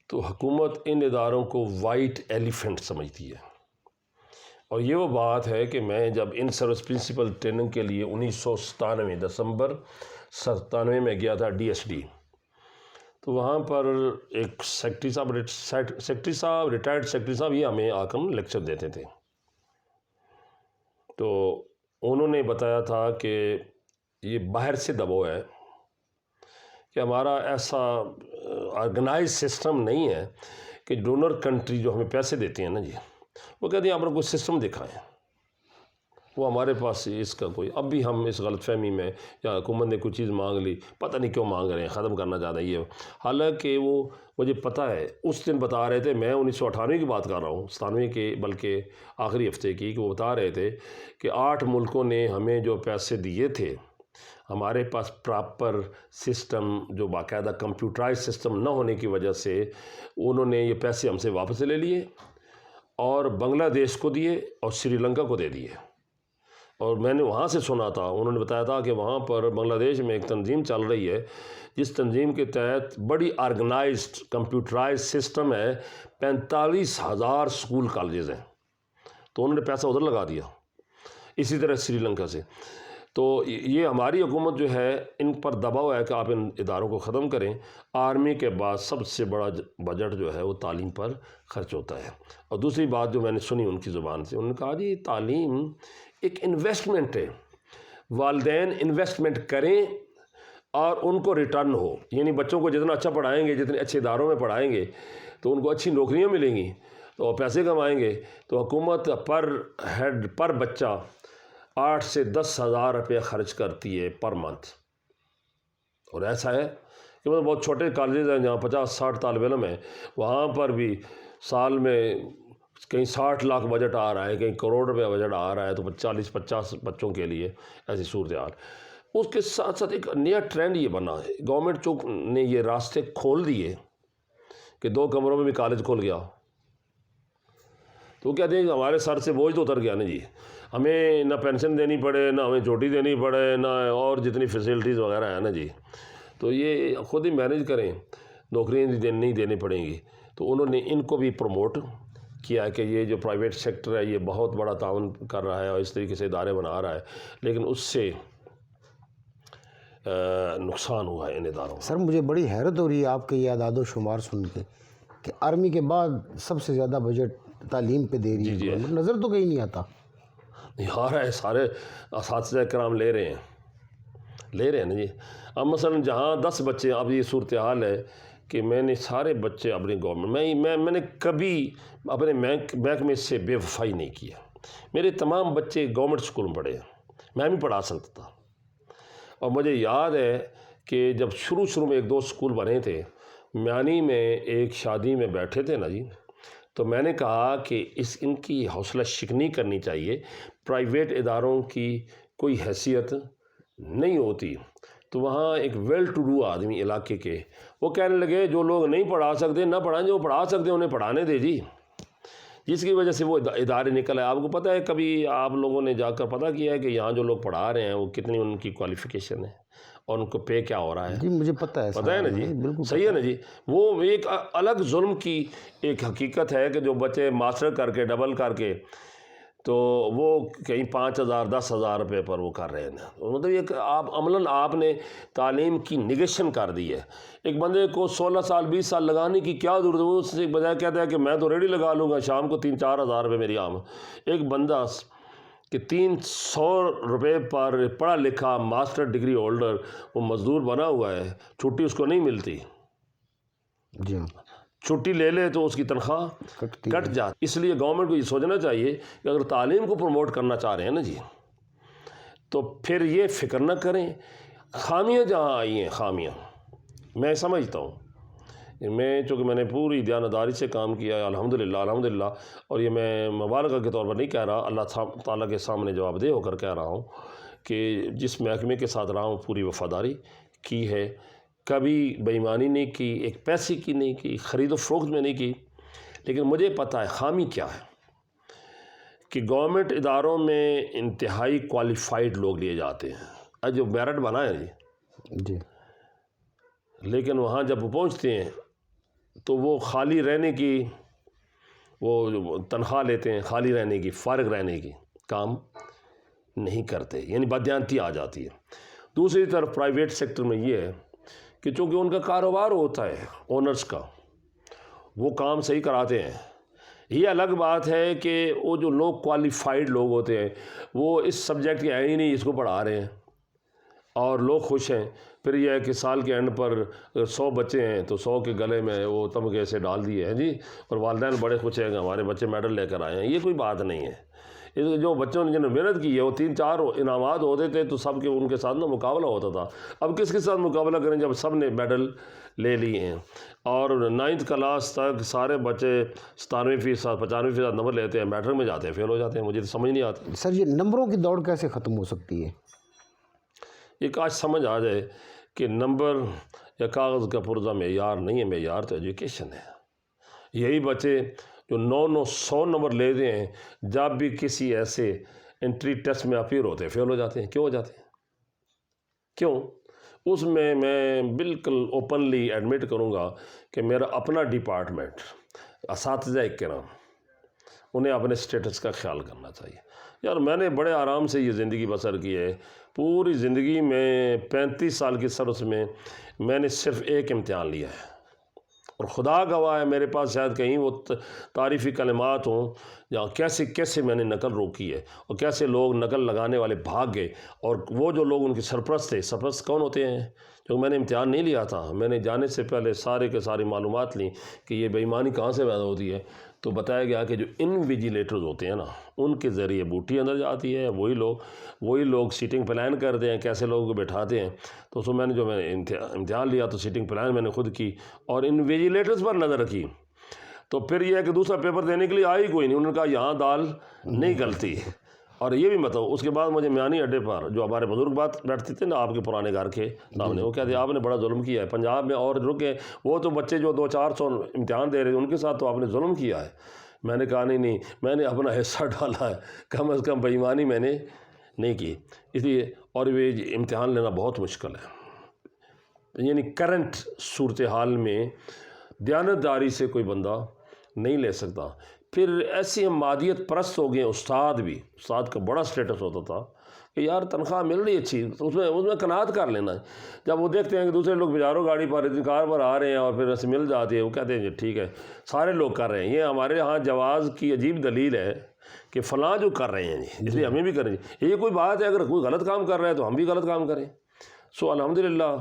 تو حکومت ان اداروں کو وائٹ ایلیفنٹ سمجھتی ہے. اور یہ وہ بات ہے کہ میں جب ان سروس پرنسپل ٹریننگ کے لیے 1997 دسمبر 97 میں گیا تھا DSD، تو وہاں پر ایک سیکٹری صاحب ریٹائرڈ سیکٹری صاحب یہ ہمیں آ کر لیکچر دیتے تھے. تو انہوں نے بتایا تھا کہ یہ باہر سے دباؤ ہے کہ ہمارا ایسا آرگنائز سسٹم نہیں ہے کہ ڈونر کنٹری جو ہمیں پیسے دیتی ہیں نا جی، وہ کہتے ہیں آپ نے کوئی سسٹم دکھائیں. وہ ہمارے پاس اس کا کوئی، اب بھی ہم اس غلط فہمی میں، یا حکومت نے کوئی چیز مانگ لی، پتہ نہیں کیوں مانگ رہے ہیں، ختم کرنا چاہتے ہیں یہ. حالانکہ وہ مجھے پتہ ہے، اس دن بتا رہے تھے، میں 1998 کی بات کر رہا ہوں، 97 کے بلکہ آخری ہفتے کی، کہ وہ بتا رہے تھے کہ 8 ملکوں نے ہمیں جو پیسے دیے تھے، ہمارے پاس پراپر سسٹم، جو باقاعدہ کمپیوٹرائز سسٹم نہ ہونے کی وجہ سے انہوں نے یہ پیسے ہم سے واپس لے لیے اور بنگلہ دیش کو دیے اور سری لنکا کو دے دیے. اور میں نے وہاں سے سنا تھا، انہوں نے بتایا تھا کہ وہاں پر بنگلہ دیش میں ایک تنظیم چل رہی ہے جس تنظیم کے تحت بڑی آرگنائزڈ کمپیوٹرائز سسٹم ہے، 45,000 اسکول کالجز ہیں. تو انہوں نے پیسہ ادھر لگا دیا. اسی طرح سری لنکا سے. تو یہ ہماری حکومت جو ہے ان پر دباؤ ہے کہ آپ ان اداروں کو ختم کریں. آرمی کے بعد سب سے بڑا بجٹ جو ہے وہ تعلیم پر خرچ ہوتا ہے. اور دوسری بات جو میں نے سنی ان کی زبان سے، انہوں نے کہا جی تعلیم ایک انویسٹمنٹ ہے، والدین انویسٹمنٹ کریں اور ان کو ریٹرن ہو. یعنی بچوں کو جتنا اچھا پڑھائیں گے، جتنے اچھے اداروں میں پڑھائیں گے تو ان کو اچھی نوکریاں ملیں گی، تو پیسے کمائیں گے. تو حکومت پر بچہ 8 سے 10,000 روپے خرچ کرتی ہے پر منتھ. اور ایسا ہے کہ بہت چھوٹے کالجز ہیں جہاں 50-60 طالب علم ہیں، وہاں پر بھی سال میں کہیں 60 لاکھ بجٹ آ رہا ہے، کہیں کروڑ روپے بجٹ آ رہا ہے، تو 40-50 بچوں کے لیے ایسی صورتحال. اس کے ساتھ ساتھ ایک نیا ٹرینڈ یہ بنا ہے، گورنمنٹ نے یہ راستے کھول دیے کہ 2 کمروں میں بھی کالج کھل گیا. تو کہتے ہیں کہ ہمارے سر سے بوجھ تو اتر گیا نا جی، ہمیں نہ پینشن دینی پڑے، نہ ہمیں چھوٹی دینی پڑے، نہ اور جتنی فیسلٹیز وغیرہ ہیں نا جی، تو یہ خود ہی مینیج کریں، نوکریاں نہیں دینی پڑیں گی. تو انہوں نے ان کو بھی پروموٹ کیا کہ یہ جو پرائیویٹ سیکٹر ہے یہ بہت بڑا تعاون کر رہا ہے اور اس طریقے سے ادارے بنا رہا ہے، لیکن اس سے نقصان ہوا ہے ان اداروں میں. سر مجھے بڑی حیرت ہو رہی ہے آپ کے یہ اعداد و شمار سن کے کہ آرمی کے بعد سب سے زیادہ بجٹ تعلیم پہ دے رہی ہے. نظر تو کہیں نہیں آتا. آ رہا ہے، سارے اساتذہ کرام لے رہے ہیں نا جی. اب مثلا جہاں 10 بچے، اب یہ صورتحال ہے کہ میں نے سارے بچے اپنی گورنمنٹ میں نے کبھی اپنے محکمے سے بے وفائی نہیں کیا. میرے تمام بچے گورنمنٹ اسکول میں پڑھے ہیں، میں بھی پڑھا سکتا تھا. اور مجھے یاد ہے کہ جب شروع میں 1-2 اسکول بنے تھے، میانی میں ایک شادی میں بیٹھے تھے نا جی، تو میں نے کہا کہ ان کی حوصلہ شکنی کرنی چاہیے. پرائیویٹ اداروں کی کوئی حیثیت نہیں ہوتی. تو وہاں ایک ویل ٹو ڈو آدمی علاقے کے، وہ کہنے لگے جو لوگ نہیں پڑھا سکتے نہ پڑھائیں، جو پڑھا سکتے انہیں پڑھانے دے جی. جس کی وجہ سے وہ ادارے نکل آئے. آپ کو پتہ ہے، کبھی آپ لوگوں نے جا کر پتہ کیا ہے کہ یہاں جو لوگ پڑھا رہے ہیں وہ کتنی ان کی کوالیفیکیشن ہے اور ان کو پے کیا ہو رہا ہے؟ جی مجھے پتہ ہے نا جی، صحیح ہے نا جی. وہ ایک الگ ظلم کی ایک حقیقت ہے کہ جو بچے ماسٹر کر کے ڈبل کر کے تو وہ کہیں 5,000 10,000 روپے پر وہ کر رہے ہیں. مطلب ایک عملاً آپ نے تعلیم کی نگیشن کر دی ہے. ایک بندے کو 16 سال 20 سال لگانے کی کیا ضرورت ہے؟ وہ اس سے بجائے کہتا ہے کہ میں تو ریڈی لگا لوں گا، شام کو 3-4 ہزار روپے میری آمد. ایک بندہ کہ 300 روپے پر پڑھا لکھا ماسٹر ڈگری ہولڈر وہ مزدور بنا ہوا ہے، چھٹی اس کو نہیں ملتی، جی ہاں، چھٹی لے لے تو اس کی تنخواہ کٹ جاتی۔ اس لیے گورنمنٹ کو یہ سوچنا چاہیے کہ اگر تعلیم کو پروموٹ کرنا چاہ رہے ہیں نا جی، تو پھر یہ فکر نہ کریں خامیاں جہاں آئی ہیں، خامیاں میں سمجھتا ہوں، میں چونکہ میں نے پوری دیانتداری سے کام کیا ہے الحمدللہ، اور یہ میں مبالغہ کے طور پر نہیں کہہ رہا، اللہ تعالیٰ کے سامنے جواب دہ ہو کر کہہ رہا ہوں کہ جس محکمے کے ساتھ رہا ہوں پوری وفاداری کی ہے، کبھی بے ایمانی نہیں کی، ایک پیسے کی نہیں کی، خرید و فروخت میں نہیں کی، لیکن مجھے پتہ ہے خامی کیا ہے کہ گورنمنٹ اداروں میں انتہائی کوالیفائڈ لوگ لیے جاتے ہیں، جو میرٹ بنا ہے جی، لیکن وہاں جب وہ پہنچتے ہیں تو وہ خالی رہنے کی وہ تنخواہ لیتے ہیں، خالی رہنے کی، فارغ رہنے کی کام نہیں کرتے، یعنی بددیانتی آ جاتی ہے۔ دوسری طرف پرائیویٹ سیکٹر میں یہ ہے کہ چونکہ ان کا کاروبار ہوتا ہے اونرز کا، وہ کام صحیح کراتے ہیں۔ یہ الگ بات ہے کہ وہ جو لوگ کوالیفائڈ لوگ ہوتے ہیں وہ اس سبجیکٹ کے ہی نہیں، اس کو پڑھا رہے ہیں اور لوگ خوش ہیں، پھر یہ ہے کہ سال کے اینڈ پر 100 بچے ہیں تو 100 کے گلے میں وہ تمغے سے ڈال دیے ہیں جی، اور والدین بڑے خوش ہیں کہ ہمارے بچے میڈل لے کر آئے ہیں۔ یہ کوئی بات نہیں ہے، جو بچوں نے جنہوں نے محنت کی ہے وہ 3-4 انعامات ہوتے تھے تو سب کے ان کے ساتھ نا مقابلہ ہوتا تھا۔ اب کس کے ساتھ مقابلہ کریں جب سب نے میڈل لے لیے ہیں، اور 9th کلاس تک سارے بچے 97% 95% نمبر لیتے ہیں، میٹرک میں جاتے ہیں فیل ہو جاتے ہیں۔ مجھے تو سمجھ نہیں آتی سر یہ نمبروں کی دوڑ کیسے ختم ہو سکتی ہے؟ یہ کاش سمجھ آ جائے کہ نمبر یا کاغذ کا پرزہ معیار نہیں ہے، معیار تو ایجوکیشن ہے۔ یہی بچے جو 900 نمبر لیتے ہیں جب بھی کسی ایسے انٹری ٹیسٹ میں اپیئر ہوتے ہیں فیل ہو جاتے ہیں۔ کیوں ہو جاتے ہیں؟ کیوں؟ اس میں بالکل اوپنلی ایڈمٹ کروں گا کہ میرا اپنا ڈپارٹمنٹ، اساتذہ کرام، انہیں اپنے سٹیٹس کا خیال کرنا چاہیے۔ یار میں نے بڑے آرام سے یہ زندگی بسر کی ہے، پوری زندگی میں 35 سال کی سروس میں نے صرف ایک امتحان لیا ہے، اور خدا گواہ ہے میرے پاس شاید کہیں وہ تعریفی کلمات ہوں یا کیسے میں نے نقل روکی ہے، اور کیسے لوگ نقل لگانے والے بھاگ گئے، اور وہ جو لوگ ان کے سرپرست تھے، سرپرست کون ہوتے ہیں؟ کیونکہ میں نے امتحان نہیں لیا تھا، میں نے جانے سے پہلے سارے کے ساری معلومات لیں کہ یہ بے ایمانی کہاں سے پیدا ہوتی ہے، تو بتایا گیا کہ جو انویجیلیٹرز ہوتے ہیں نا ان کے ذریعے بوٹی اندر جاتی ہے، وہی لوگ سیٹنگ پلان کرتے ہیں، کیسے لوگوں کو بٹھاتے ہیں۔ تو میں نے امتحان لیا تو سیٹنگ پلان میں نے خود کی اور انویجیلیٹرز پر نظر رکھی، تو پھر یہ ہے کہ دوسرا پیپر دینے کے لیے آئی کوئی نہیں، انہوں نے کہا یہاں دال نہیں گلتی۔ اور یہ بھی بتاؤ اس کے بعد مجھے میانی اڈے پر جو ہمارے بزرگ بات بیٹھتے تھے نا آپ کے پرانے گھر کے سامنے، وہ کہتے ہیں آپ نے بڑا ظلم کیا ہے پنجاب میں، اور رکے وہ تو بچے جو 200-400 امتحان دے رہے تھے ان کے ساتھ تو آپ نے ظلم کیا ہے۔ میں نے کہا نہیں میں نے اپنا حصہ ڈالا ہے، کم از کم بے ایمانی میں نے نہیں کی، اس لیے اور یہ امتحان لینا بہت مشکل ہے، یعنی کرنٹ صورتحال میں دیانتداری سے کوئی بندہ نہیں لے سکتا۔ پھر ایسی ہم مادیت پرست ہو گئے، استاد کا بڑا سٹیٹس ہوتا تھا کہ یار تنخواہ مل رہی اچھی، تو اس میں قناعت کر لینا ہے۔ جب وہ دیکھتے ہیں کہ دوسرے لوگ بازاروں گاڑی پر کار پر آ رہے ہیں اور پھر ایسے مل جاتی ہے، وہ کہتے ہیں جی ٹھیک ہے سارے لوگ کر رہے ہیں۔ یہ ہمارے یہاں جواز کی عجیب دلیل ہے کہ فلاں جو کر رہے ہیں جی اس لیے ہمیں بھی کریں جی، یہ کوئی بات ہے؟ اگر کوئی غلط کام کر رہا ہے تو ہم بھی غلط کام کریں۔ الحمدللہ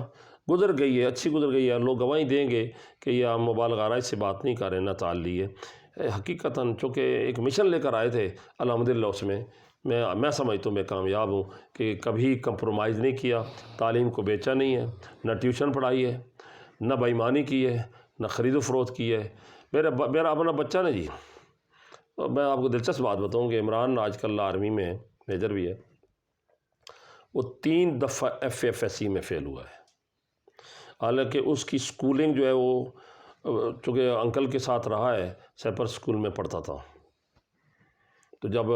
گزر گئی ہے، اچھی گزر گئی ہے، لوگ گواہی دیں گے کہ یہ ہم مبالغہ آرائی سے بات نہیں کر رہے، نہ تعلی ہے حقیقتاً، چونکہ ایک مشن لے کر آئے تھے الحمدللہ، اس میں میں سمجھتا ہوں میں کامیاب ہوں کہ کبھی کمپرومائز نہیں کیا، تعلیم کو بیچا نہیں ہے، نہ ٹیوشن پڑھائی ہے، نہ بے ایمانی کی ہے، نہ خرید و فروخت کی ہے۔ میرا اپنا بچہ نا جی، میں آپ کو دلچسپ بات بتاؤں کہ عمران آج کل آرمی میں میجر بھی ہے، وہ 3 دفعہ FFSC میں فیل ہوا ہے، حالانکہ اس کی سکولنگ جو ہے وہ چونکہ انکل کے ساتھ رہا ہے، سیپر سکول میں پڑھتا تھا، تو جب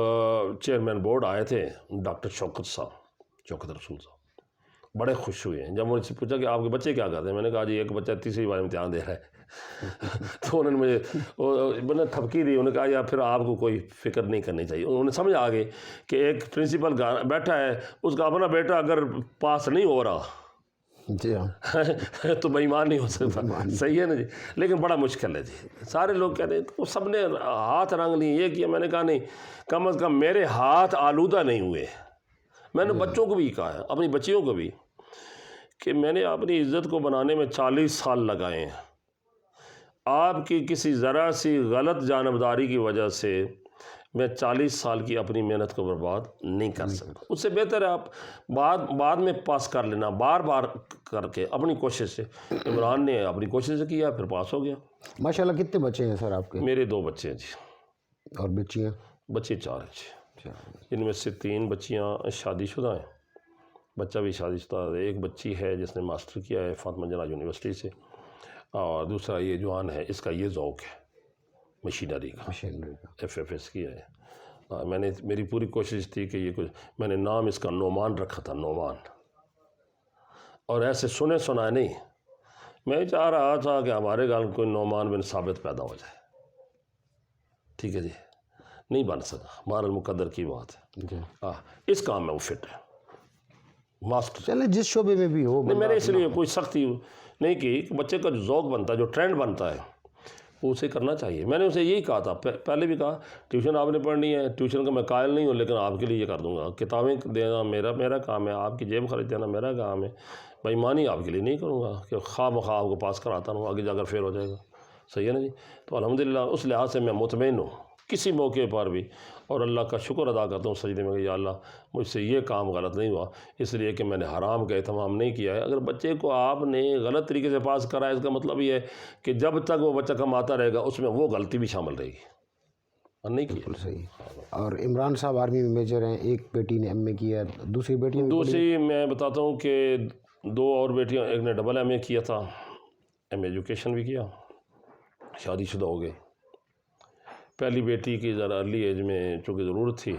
چیئرمین بورڈ آئے تھے ڈاکٹر شوکت رسول صاحب بڑے خوش ہوئے ہیں۔ جب مجھ سے پوچھا کہ آپ کے بچے کیا کرتے ہیں، میں نے کہا جی ایک بچہ 3ری بار امتحان دے رہا ہے تو انہوں نے مجھے تھپکی دی، انہوں نے کہا یار پھر آپ کو کوئی فکر نہیں کرنی چاہیے۔ انہوں نے سمجھ آ گئے کہ ایک پرنسپل بیٹھا ہے، اس کا اپنا بیٹا اگر پاس نہیں ہو رہا جی ہاں، تو بے ایمان نہیں ہو سکتا، صحیح ہے نا جی. لیکن بڑا مشکل ہے جی. سارے لوگ کہتے ہیں وہ سب نے ہاتھ رنگ لیے، یہ کیا. میں نے کہا نہیں، کم از کم میرے ہاتھ آلودہ نہیں ہوئے. میں نے بچوں کو بھی کہا ہے، اپنی بچیوں کو بھی، کہ میں نے اپنی عزت کو بنانے میں 40 سال لگائے ہیں. آپ کی کسی ذرا سی غلط جانبداری کی وجہ سے میں 40 سال کی اپنی محنت کو برباد نہیں کر سکتا. اس سے بہتر ہے آپ بعد میں پاس کر لینا، بار بار کر کے اپنی کوشش سے. عمران نے اپنی کوشش سے کیا، پھر پاس ہو گیا. ماشاءاللہ. کتنے بچے ہیں سر آپ کے؟ میرے 2 بچے ہیں جی. اور بچیاں؟ بچے 4 ہیں جی. ان میں سے 3 بچیاں شادی شدہ ہیں، بچہ بھی شادی شدہ ہے. ایک بچی ہے جس نے ماسٹر کیا ہے فاطمہ جناح یونیورسٹی سے، اور دوسرا یہ جوان ہے، اس کا یہ ذوق ہے مشینری کا، FFS کیا ہے. میری پوری کوشش تھی کہ یہ کچھ، میں نے نام اس کا نعمان رکھا تھا، نعمان. اور ایسے سنے سنا نہیں، میں چاہ رہا تھا کہ ہمارے گھر کوئی نعمان بن ثابت پیدا ہو جائے. ٹھیک ہے جی، نہیں بن سکا، بہر المقدر کی بات ہے. اس کام میں وہ فٹ ہے، ماسٹر. چلے جس شعبے میں بھی ہو. نہیں، میں نے اس لیے کوئی سختی نہیں کی کہ بچے کا جو ذوق بنتا ہے، جو ٹرینڈ بنتا ہے، وہ اسے کرنا چاہیے. میں نے اسے یہی کہا تھا، پہلے بھی کہا ٹیوشن آپ نے پڑھنی ہے، ٹیوشن کا میں قائل نہیں ہوں، لیکن آپ کے لیے یہ کر دوں گا. کتابیں دینا میرا کام ہے، آپ کی جیب خرچ دینا میرا کام ہے. بھائی مانی آپ کے لیے نہیں کروں گا کہ خواہ مخواہ آپ کو پاس کراتا ہوں، آگے جا کر فیل ہو جائے گا. صحیح ہے نا جی. تو الحمدللہ اس لحاظ سے میں مطمئن ہوں کسی موقع پر بھی، اور اللہ کا شکر ادا کرتا ہوں سجدے میں کہ یا اللہ مجھ سے یہ کام غلط نہیں ہوا، اس لیے کہ میں نے حرام کا اہتمام نہیں کیا ہے. اگر بچے کو آپ نے غلط طریقے سے پاس کرا ہے، اس کا مطلب یہ ہے کہ جب تک وہ بچہ کماتا رہے گا اس میں وہ غلطی بھی شامل رہے گی، اور نہیں کیا. بالکل صحیح. اور عمران صاحب آرمی میں میجر ہیں، ایک بیٹی نے MA کیا ہے، دوسری بیٹی دوسری میں بتاتا ہوں کہ 2 اور بیٹیاں، ایک نے ڈبل MA کیا تھا، MA ایجوکیشن بھی کیا، شادی شدہ ہو گئی. پہلی بیٹی کی ذرا ارلی ایج میں چونکہ ضرورت تھی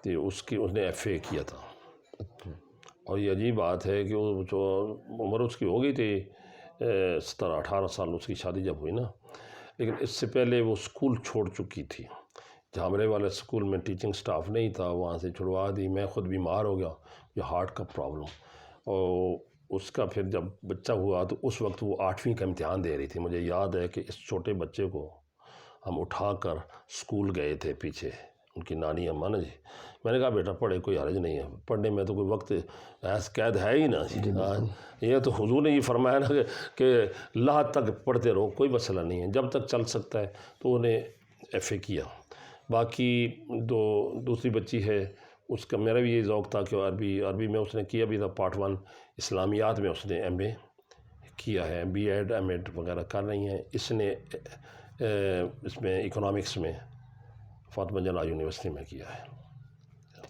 تو اس نے FA کیا تھا. اور یہ عجیب بات ہے کہ وہ جو عمر اس کی ہو گئی تھی 17-18 سال اس کی شادی جب ہوئی نا، لیکن اس سے پہلے وہ اسکول چھوڑ چکی تھی. جھامرے والے اسکول میں ٹیچنگ سٹاف نہیں تھا، وہاں سے چھڑوا دی. میں خود بیمار ہو گیا، یہ ہارٹ کا پرابلم. اور اس کا پھر جب بچہ ہوا تو اس وقت وہ 8ویں کا امتحان دے رہی تھی. مجھے یاد ہے کہ اس چھوٹے بچے کو ہم اٹھا کر اسکول گئے تھے، پیچھے ان کی نانی اماں نا جی. میں نے کہا بیٹا پڑھے، کوئی حرج نہیں ہے، پڑھنے میں تو کوئی وقت ایس قید ہے ہی نا جی. یہ تو حضور نے یہ فرمایا نا کہ لاحق تک پڑھتے رہو، کوئی مسئلہ نہیں ہے، جب تک چل سکتا ہے. تو انہیں FA کیا. باقی دوسری بچی ہے، اس کا میرا بھی یہ ذوق تھا کہ عربی میں اس نے کیا بھی تھا، پارٹ 1. اسلامیات میں اس نے MA کیا ہے، B.Ed M.Ed وغیرہ کر رہی ہیں. اس نے اس میں اکنامکس میں فاطمہ جناح یونیورسٹی میں کیا ہے.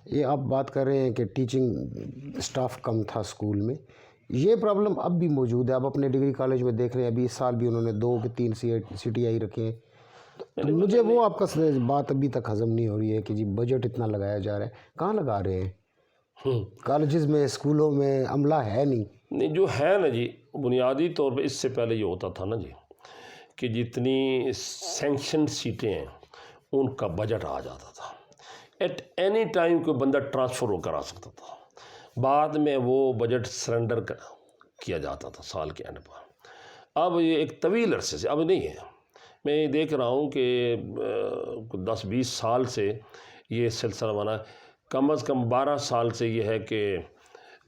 یہ آپ بات کر رہے ہیں کہ ٹیچنگ اسٹاف کم تھا اسکول میں، یہ پرابلم اب بھی موجود ہے. آپ اپنے ڈگری کالج میں دیکھ رہے ہیں، ابھی اس سال بھی انہوں نے 2 کہ 3 CTI رکھے ہیں. تو مجھے وہ آپ کا بات ابھی تک ہضم نہیں ہو رہی ہے کہ جی بجٹ اتنا لگایا جا رہا ہے، کہاں لگا رہے ہیں؟ کالجز میں، اسکولوں میں عملہ ہے نہیں. جو ہے نا جی، بنیادی طور پہ اس سے پہلے یہ ہوتا تھا نا جی کہ جتنی سینکشن سیٹیں ہیں ان کا بجٹ آ جاتا تھا. ایٹ اینی ٹائم کوئی بندہ ٹرانسفر ہو کر آ سکتا تھا. بعد میں وہ بجٹ سرنڈر کیا جاتا تھا سال کے اینڈ پر. اب یہ ایک طویل عرصے سے اب نہیں ہے. میں یہ دیکھ رہا ہوں کہ 10-20 سال سے یہ سلسلہ بنا، کم از کم 12 سال سے یہ ہے کہ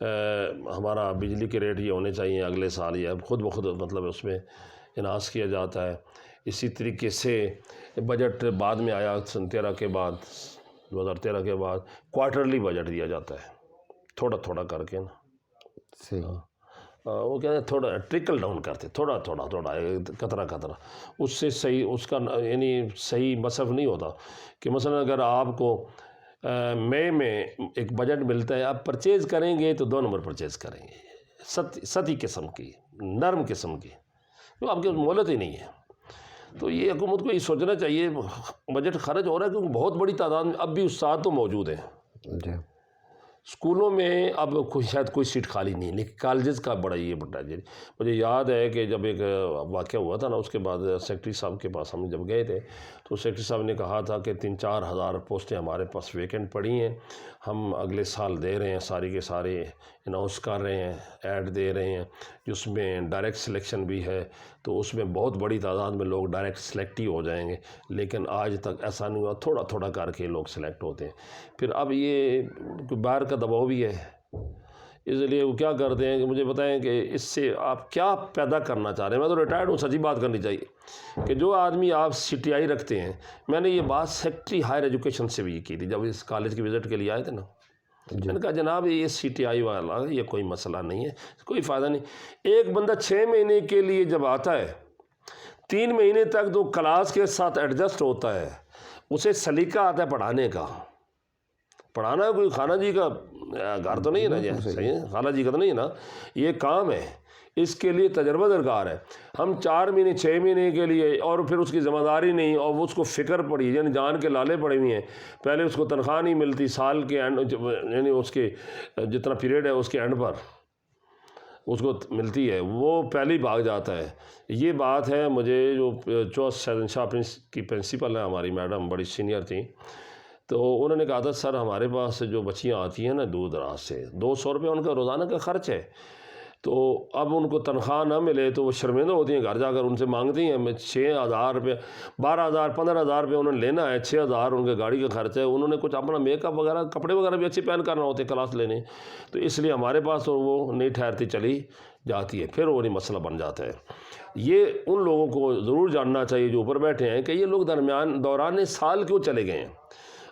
ہمارا بجلی کے ریٹ یہ ہونے چاہیے اگلے سال، یا خود بخود مطلب اس میں اناس کیا جاتا ہے. اسی طریقے سے بجٹ بعد میں آیا 2013 کے بعد کوارٹرلی بجٹ دیا جاتا ہے، تھوڑا تھوڑا کر کے نا. صحیح. وہ کہتے ہیں تھوڑا ٹرکل ڈاؤن کرتے، تھوڑا قطرہ قطرہ. اس سے صحیح اس کا یعنی صحیح مصرف نہیں ہوتا. کہ مثلا اگر آپ کو مئی میں ایک بجٹ ملتا ہے، آپ پرچیز کریں گے تو 2 نمبر پرچیز کریں گے، سطحی قسم کی، نرم قسم کی، تو آپ کی مہلت ہی نہیں ہے. تو یہ حکومت کو یہ سوچنا چاہیے، بجٹ خرچ ہو رہا ہے کیونکہ بہت بڑی تعداد میں اب بھی استاد تو موجود ہیں. اسکولوں میں اب شاید کوئی سیٹ خالی نہیں، لیکن کالجز کا بڑا یہ بڑا مجھے یاد ہے کہ جب ایک واقعہ ہوا تھا نا، اس کے بعد سیکٹری صاحب کے پاس ہم جب گئے تھے تو سیکٹری صاحب نے کہا تھا کہ 3-4 ہزار پوسٹیں ہمارے پاس ویکنٹ پڑی ہیں، ہم اگلے سال دے رہے ہیں، ساری کے سارے اناؤنس کر رہے ہیں، ایڈ دے رہے ہیں، جس میں ڈائریکٹ سلیکشن بھی ہے، تو اس میں بہت بڑی تعداد میں لوگ ڈائریکٹ سلیکٹ ہی ہو جائیں گے، لیکن آج تک ایسا نہیں ہوا، تھوڑا تھوڑا کر کے لوگ سلیکٹ ہوتے ہیں۔ پھر اب یہ باہر کا دباؤ بھی ہے، اس لیے وہ کیا کرتے ہیں کہ مجھے بتائیں کہ اس سے آپ کیا پیدا کرنا چاہ رہے ہیں۔ میں تو ریٹائرڈ ہوں، سچی بات کرنی چاہیے کہ جو آدمی آپ CTI رکھتے ہیں، میں نے یہ بات سیکٹری ہائر ایجوکیشن سے بھی کی تھی جب اس کالج کی وزٹ کے لیے آئے تھے نا، میں نے کہا جناب یہ CTI والا یہ کوئی مسئلہ نہیں ہے، کوئی فائدہ نہیں۔ ایک بندہ 6 مہینے کے لیے جب آتا ہے، 3 مہینے تک تو کلاس کے ساتھ ایڈجسٹ ہوتا ہے، اسے سلیقہ آتا ہے پڑھانے کا۔ پڑھانا کوئی خانہ جی کا گھر تو نہیں ہے نا، جی صحیح ہے، خالہ جی کا تو نہیں ہے نا، یہ کام ہے، اس کے لیے تجربہ درکار ہے۔ ہم 4 مہینے 6 مہینے کے لیے، اور پھر اس کی ذمہ داری نہیں، اور اس کو فکر پڑی، یعنی جان کے لالے پڑے ہوئے ہیں، پہلے اس کو تنخواہ نہیں ملتی، سال کے اینڈ یعنی اس کے جتنا پیریڈ ہے اس کے اینڈ پر اس کو ملتی ہے، وہ پہلے ہی بھاگ جاتا ہے۔ یہ بات ہے مجھے جو شہزاد کی پرنسپل ہیں ہماری میڈم، بڑی سینئر تھیں، تو انہوں نے کہا تھا سر ہمارے پاس جو بچیاں آتی ہیں نا دور دراز سے، 200 روپے ان کا روزانہ کا خرچ ہے، تو اب ان کو تنخواہ نہ ملے تو وہ شرمندہ ہوتی ہیں، گھر جا کر ان سے مانگتی ہیں، میں 6,000 روپے 12,000 15,000 روپے انہوں نے لینا ہے، 6,000 ان کے گاڑی کا خرچ ہے، انہوں نے کچھ اپنا میک اپ وغیرہ کپڑے وغیرہ بھی اچھے پہن کرنا ہوتے کلاس لینے، تو اس لیے ہمارے پاس تو وہ نہیں ٹھہرتی، چلی جاتی ہے، پھر وہ نہیں مسئلہ بن جاتا ہے۔ یہ ان لوگوں کو ضرور جاننا چاہیے جو اوپر بیٹھے ہیں کہ یہ لوگ دوران سال کیوں چلے گئے ہیں،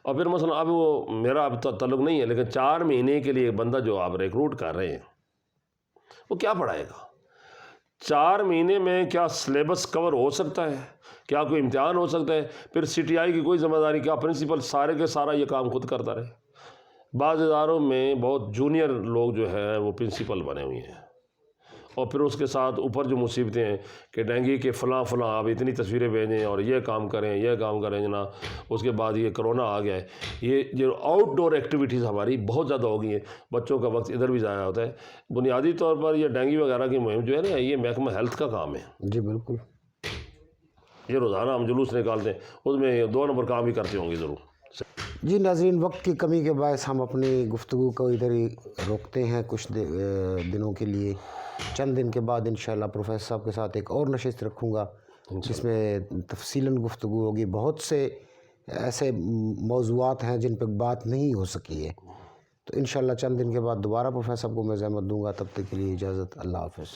اور پھر مثلا اب وہ میرا اب تعلق نہیں ہے، لیکن 4 مہینے کے لیے ایک بندہ جو آپ ریکروٹ کر رہے ہیں وہ کیا پڑھائے گا؟ 4 مہینے میں کیا سلیبس کور ہو سکتا ہے؟ کیا کوئی امتحان ہو سکتا ہے؟ پھر CTI کی کوئی ذمہ داری، کیا پرنسپل سارے کے سارا یہ کام خود کرتا رہے؟ بعض اداروں میں بہت جونیئر لوگ جو ہیں وہ پرنسپل بنے ہوئے ہیں، اور پھر اس کے ساتھ اوپر جو مصیبتیں ہیں کہ ڈینگی کے فلاں آپ اتنی تصویریں بھیجیں اور یہ کام کریں جناب، اس کے بعد یہ کرونا آ گیا ہے، یہ جو آؤٹ ڈور ایکٹیویٹیز ہماری بہت زیادہ ہو گئی ہیں، بچوں کا وقت ادھر بھی ضائع ہوتا ہے۔ بنیادی طور پر یہ ڈینگی وغیرہ کی مہم جو ہے نا، یہ محکمہ ہیلتھ کا کام ہے۔ جی بالکل، یہ روزانہ ہم جلوس نکالتے ہیں، اس میں 2 نمبر کام بھی کرتے ہوں گے ضرور۔ جی ناظرین، وقت کی کمی کے باعث ہم اپنی گفتگو کو ادھر ہی روکتے ہیں کچھ دنوں کے لیے۔ چند دن کے بعد انشاءاللہ پروفیسر صاحب کے ساتھ ایک اور نشست رکھوں گا جس میں تفصیلاً گفتگو ہوگی۔ بہت سے ایسے موضوعات ہیں جن پہ بات نہیں ہو سکی ہے، تو انشاءاللہ چند دن کے بعد دوبارہ پروفیسر صاحب کو میں زحمت دوں گا۔ تب تک کے لیے اجازت، اللہ حافظ۔